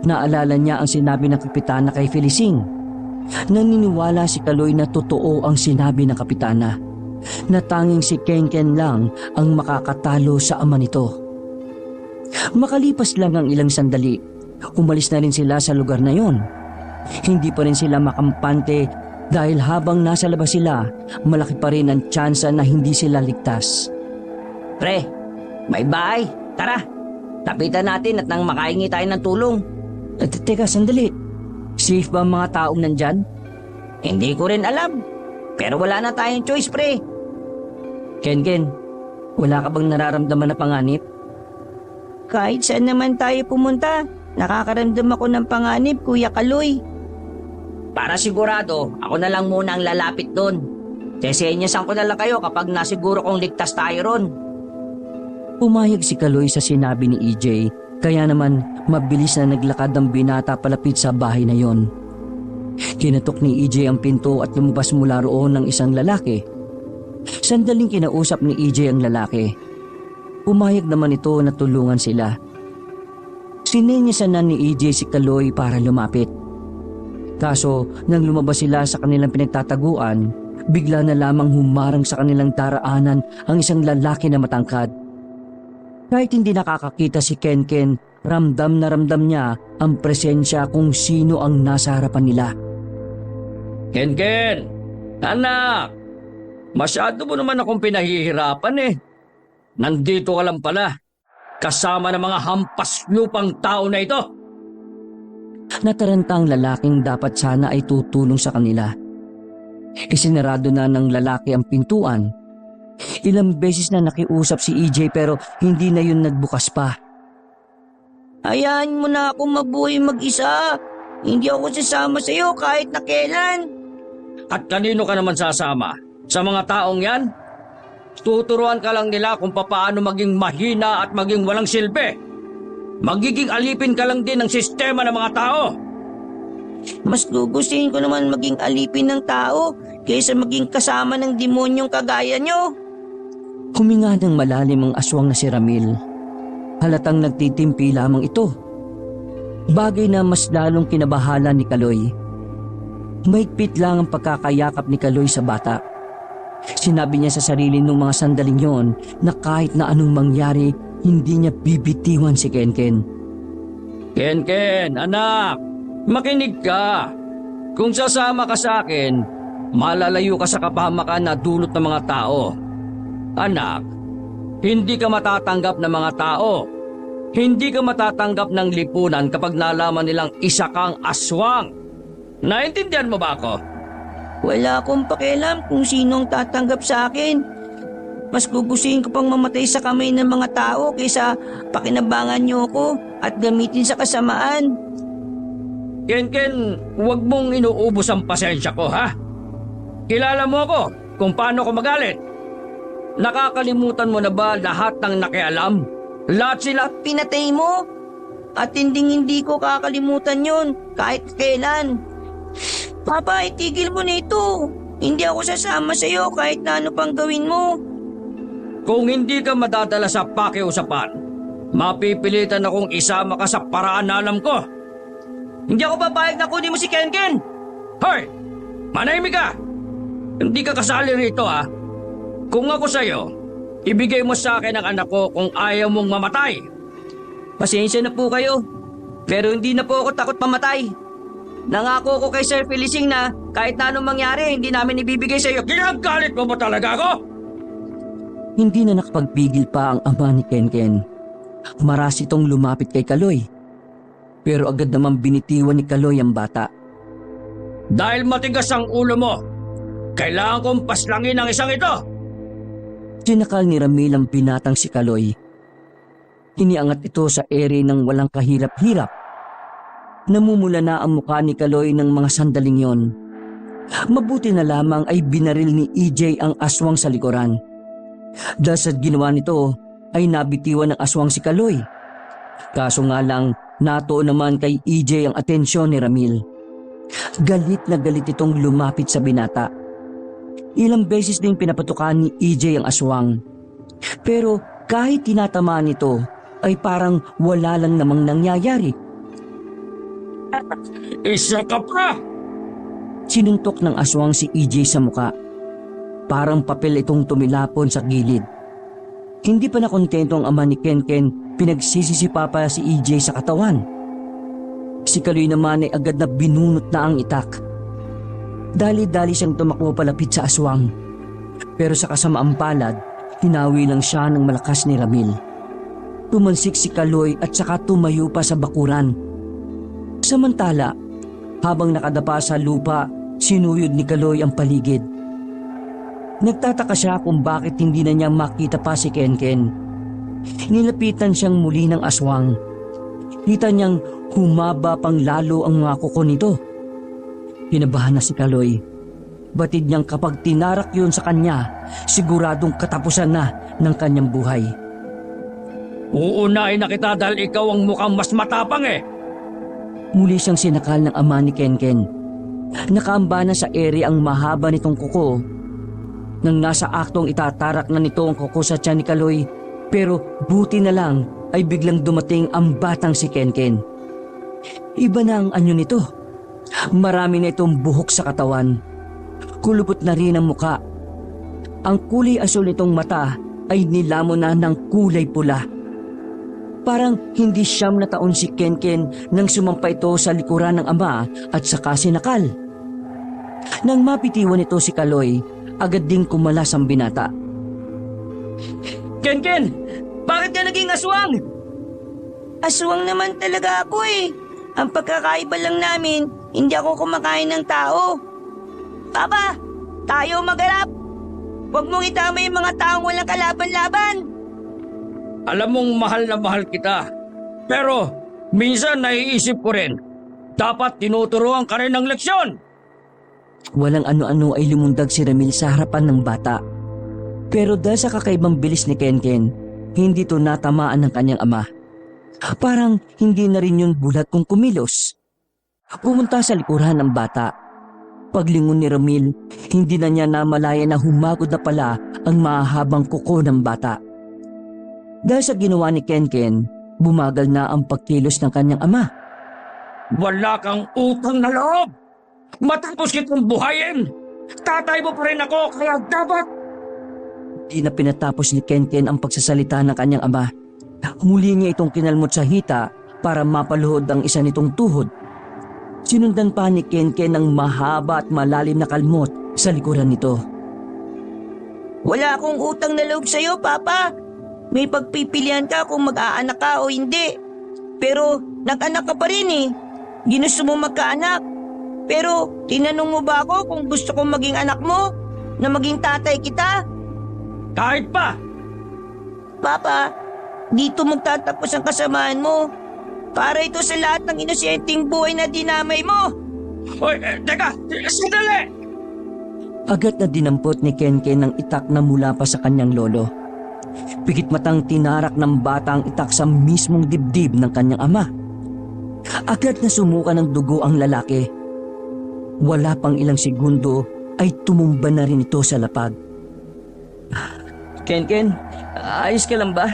Naalala niya ang sinabi ng kapitana kay Felicing. Naniniwala si Kaloy na totoo ang sinabi ng kapitana, na tanging si Kenken lang ang makakatalo sa ama nito. Makalipas lang ang ilang sandali, umalis na rin sila sa lugar na yon. Hindi pa rin sila makampante dahil habang nasa labas sila, malaki pa rin ang tsansa na hindi sila ligtas. Pre, may bahay. Tara, tapitan natin at nang makahingi tayo ng tulong. Teka, sandali. Safe ba ang mga taong nandyan? Hindi ko rin alam. Pero wala na tayong choice, pre. Kenken, wala ka bang nararamdaman na panganib? Kahit saan naman tayo pumunta, nakakaramdam ako ng panganib, Kuya Kaloy. Para sigurado, ako na lang muna ang lalapit doon. Sesenyasan ko na lang kayo kapag nasiguro kong ligtas tayo ron. Pumayag si Kaloy sa sinabi ni EJ, kaya naman mabilis na naglakad ang binata palapit sa bahay na yon. Kinatok ni EJ ang pinto at lumabas mula roon ng isang lalaki. Sandaling kinausap ni EJ ang lalaki. Pumayag naman ito na tulungan sila. Sinenyasan na ni EJ si Kaloy para lumapit. Kaso nang lumabas sila sa kanilang pinagtataguan, bigla na lamang humarang sa kanilang daraanan ang isang lalaki na matangkad. Kahit hindi nakakakita si Kenken, ramdam na ramdam niya ang presensya kung sino ang nasa harapan nila. Kenken! Anak! Masyado mo naman akong pinahihirapan eh. Nandito ka lang pala. kasama ng mga hampas lupang tao na ito. Nataranta ang lalaking dapat sana ay tutulong sa kanila. Isinarado na ng lalaki ang pintuan. Ilang beses na nakiusap si EJ pero hindi na yun nagbukas pa. Hayaan mo na akong mabuhay mag-isa. Hindi ako sasama sa'yo kahit na kailan. At kanino ka naman sasama? Sa mga taong yan? Tuturuan ka lang nila kung paano maging mahina at maging walang silbi. Magiging alipin ka lang din ng sistema ng mga tao. Mas gugustuhin ko naman maging alipin ng tao kaysa maging kasama ng demonyong kagaya nyo. Huminga ng malalim ang aswang na si Ramil. Halatang nagtitimpi lamang ito. Bagay na mas lalong kinabahala ni Kaloy. Mahigpit lang ang pagkakayakap ni Kaloy sa bata. Sinabi niya sa sarili nung mga sandaling yon na kahit na anong mangyari, hindi niya bibitiwan si Kenken. Ken, anak, makinig ka. Kung sasama ka sa akin, malalayo ka sa kapahamakan na dulot ng mga tao. Anak, hindi ka matatanggap ng mga tao. Hindi ka matatanggap ng lipunan kapag nalaman nilang isa kang aswang. Naintindihan mo ba ako? Wala akong pakialam kung sinong tatanggap sa akin. Mas gugustuhin ko pang mamatay sa kamay ng mga tao kaysa pakinabangan niyo ako at gamitin sa kasamaan. Ken, huwag mong inuubos ang pasensya ko, ha? Kilala mo ako kung paano ko magalit. Nakakalimutan mo na ba lahat ng nakialam? Lahat sila Pinatay mo at hindi ko kakalimutan yon kahit kailan. Papa, itigil mo na ito. Hindi ako sasama sa iyo kahit na ano pang gawin mo. Kung hindi ka madadala sa pakiusapan, mapipilitan akong isama ka sa paraan na alam ko. Hindi ako papayag na kunin mo si Kenken. Hoy! Manahimik ka! Hindi ka kasali rito, ha? Kung ako sa'yo, ibigay mo sa akin ang anak ko kung ayaw mong mamatay. Pasensya na po kayo. Pero hindi na po ako takot mamatay. Nangako ko kay Sir Felicing na kahit na anong mangyari, hindi namin ibibigay sa iyo. Ginagalit mo ba talaga ako? Hindi na nakapagpigil pa ang ama ni Kenken. Maras itong lumapit kay Kaloy. Pero agad naman binitiwan ni Kaloy ang bata. Dahil matigas ang ulo mo, kailangan kong paslangin ang isang ito. Sinakal ni Ramil ang binatang si Kaloy. Iniangat ito sa ere ng walang kahirap-hirap. Namumula na ang mukha ni Kaloy ng mga sandaling yon. Mabuti na lamang ay binaril ni EJ ang aswang sa likuran. Dahil sa ginawa nito ay nabitiwan ng aswang si Kaloy. Kaso nga lang, natuon naman kay EJ ang atensyon ni Ramil. Galit na galit itong lumapit sa binata. Ilang beses din pinapatukan ni EJ ang aswang. Pero kahit tinatamaan nito, ay parang wala lang namang nangyayari. Isa ka pa! Sinuntok ng aswang si EJ sa muka. Parang papel itong tumilapon sa gilid. Hindi pa nakontento ang ama ni Kenken, pinagsisisipa pa si EJ sa katawan. Si Kaloy naman ay agad na binunot na ang itak. Dali-dali siyang tumakbo palapit sa aswang. Pero sa kasamaang palad, hinawi lang siya ng malakas ni Ramil. Tumansik si Kaloy at saka tumayo pa sa bakuran. Samantala, habang nakadapa sa lupa, sinuyod ni Kaloy ang paligid. Nagtataka siya kung bakit hindi na niya makita pa si Kenken. Nilapitan siyang muli ng aswang. Kita niyang humaba pang lalo ang mga kuko nito. Kinabahan na si Kaloy. Batid niyang kapag tinarak yun sa kanya, siguradong katapusan na ng kanyang buhay. Uunahin na kita dahil ikaw ang mukhang mas matapang eh. Muli siyang sinakal ng ama ni Kenken. Nakaamba na sa ere ang mahaba nitong kuko. Nang nasa aktong itatarak na nito ang kuko sa tiyan ni Kaloy, pero buti na lang ay biglang dumating ang batang si Kenken. Iba na ang anyo nito. Marami na itong buhok sa katawan. Kulubot na rin ang muka. Ang kulay asul nitong mata ay nilamon na ng kulay pula. Parang hindi siyam na taon si Kenken nang sumampa ito sa likuran ng ama at saka sinakal. Nang mapitiwan ito si Kaloy, agad ding kumalas ang binata. Kenken! Bakit Bakit ka naging aswang? Aswang naman talaga ako eh. Ang pagkakaiba lang namin, hindi ako kumakain ng tao. Papa, tayo magarap. Huwag mong itama yung mga taong walang kalaban-laban. Alam mong mahal na mahal kita. Pero minsan naiisip ko rin, dapat tinuturuan ka rin ng leksyon. Walang ano-ano ay lumundag si Ramil sa harapan ng bata. Pero dahil sa kakaibang bilis ni Kenken, hindi to natamaan ng kanyang ama. Parang hindi na rin yun bulat kung kumilos. Pumunta sa likuran ng bata. Paglingon ni Ramil, hindi na niya namalaya na humagod na pala ang mahahabang kuko ng bata. Dahil sa ginawa ni Kenken, bumagal na ang pagkilos ng kanyang ama. Wala kang utang na loob. Matapos kitong buhayin, tatay mo pa rin ako, kaya dapat... Di na pinatapos ni Kenken ang pagsasalita ng kanyang ama. Muli niya itong kinalmot sa hita para mapaluhod ang isa nitong tuhod. Sinundan pa ni Kenken ng mahaba at malalim na kalmot sa likuran nito. Wala akong utang na loob sa'yo, Papa. May pagpipilian ka kung mag-aanak ka o hindi. Pero nag-anak ka pa rin eh. Ginusto mo magkaanak. Pero tinanong mo ba ako kung gusto kong maging anak mo? Na maging tatay kita? Kahit pa! Papa, dito magtatapos ang kasamaan mo. Para ito sa lahat ng inosenteng buhay na dinamay mo. Hoy, teka! Sandali! Agad na dinampot ni Kenken ng itak na mula pa sa kanyang lolo. Pikit matang tinarak ng bata ang itak sa mismong dibdib ng kanyang ama. Agad na sumuka ng dugo ang lalaki. Wala pang ilang segundo ay tumumba na rin ito sa lapag. Kenken, ayos ka lang ba?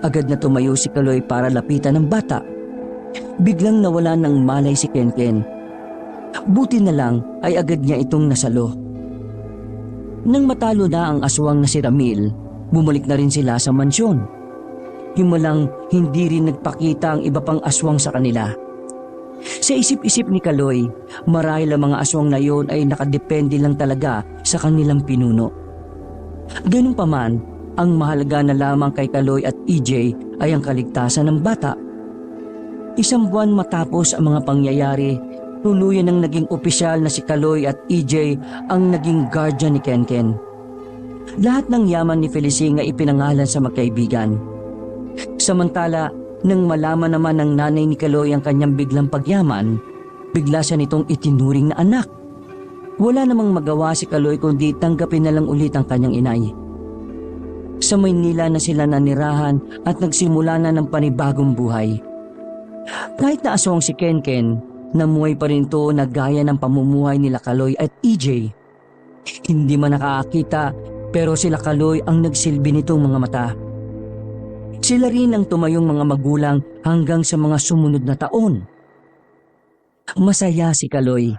Agad na tumayo si Kaloy para lapitan ng bata. Biglang nawala ng malay si Kenken. Buti na lang ay agad niya itong nasalo. Nang matalo na ang aswang na si Ramil, bumalik na rin sila sa mansyon. Himalang hindi rin nagpakita ang iba pang aswang sa kanila. Sa isip-isip ni Kaloy, marahil ang mga aswang na yon ay nakadepende lang talaga sa kanilang pinuno. Ganun pa man, ang mahalaga na lamang kay Kaloy at EJ ay ang kaligtasan ng bata. Isang buwan matapos ang mga pangyayari, tuluyan ng naging opisyal na si Kaloy at EJ ang naging guardian ni Kenken. Lahat ng yaman ni Felicing ay ipinangalan sa magkaibigan. Samantala, nang malaman naman ng nanay ni Kaloy ang kanyang biglang pagyaman, bigla siya nitong itinuring na anak. Wala namang magawa si Kaloy kundi tanggapin na lang ulit ang kanyang inay. Sa Maynila na sila nanirahan at nagsimula na ng panibagong buhay. Kahit na aswang si Kenken, namuhay pa rin ito na gaya ng pamumuhay nila Kaloy at EJ. Hindi man nakakita pero sila Kaloy ang nagsilbi nitong mga mata. Sila rin ang tumayong mga magulang hanggang sa mga sumunod na taon. Masaya si Kaloy.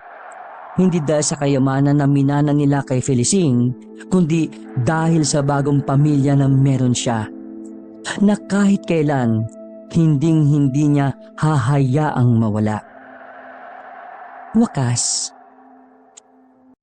Hindi dahil sa kayamanan na minana nila kay Felicing, kundi dahil sa bagong pamilya na meron siya. Na kahit kailan, hinding-hindi niya hahayaang mawala. Wakas.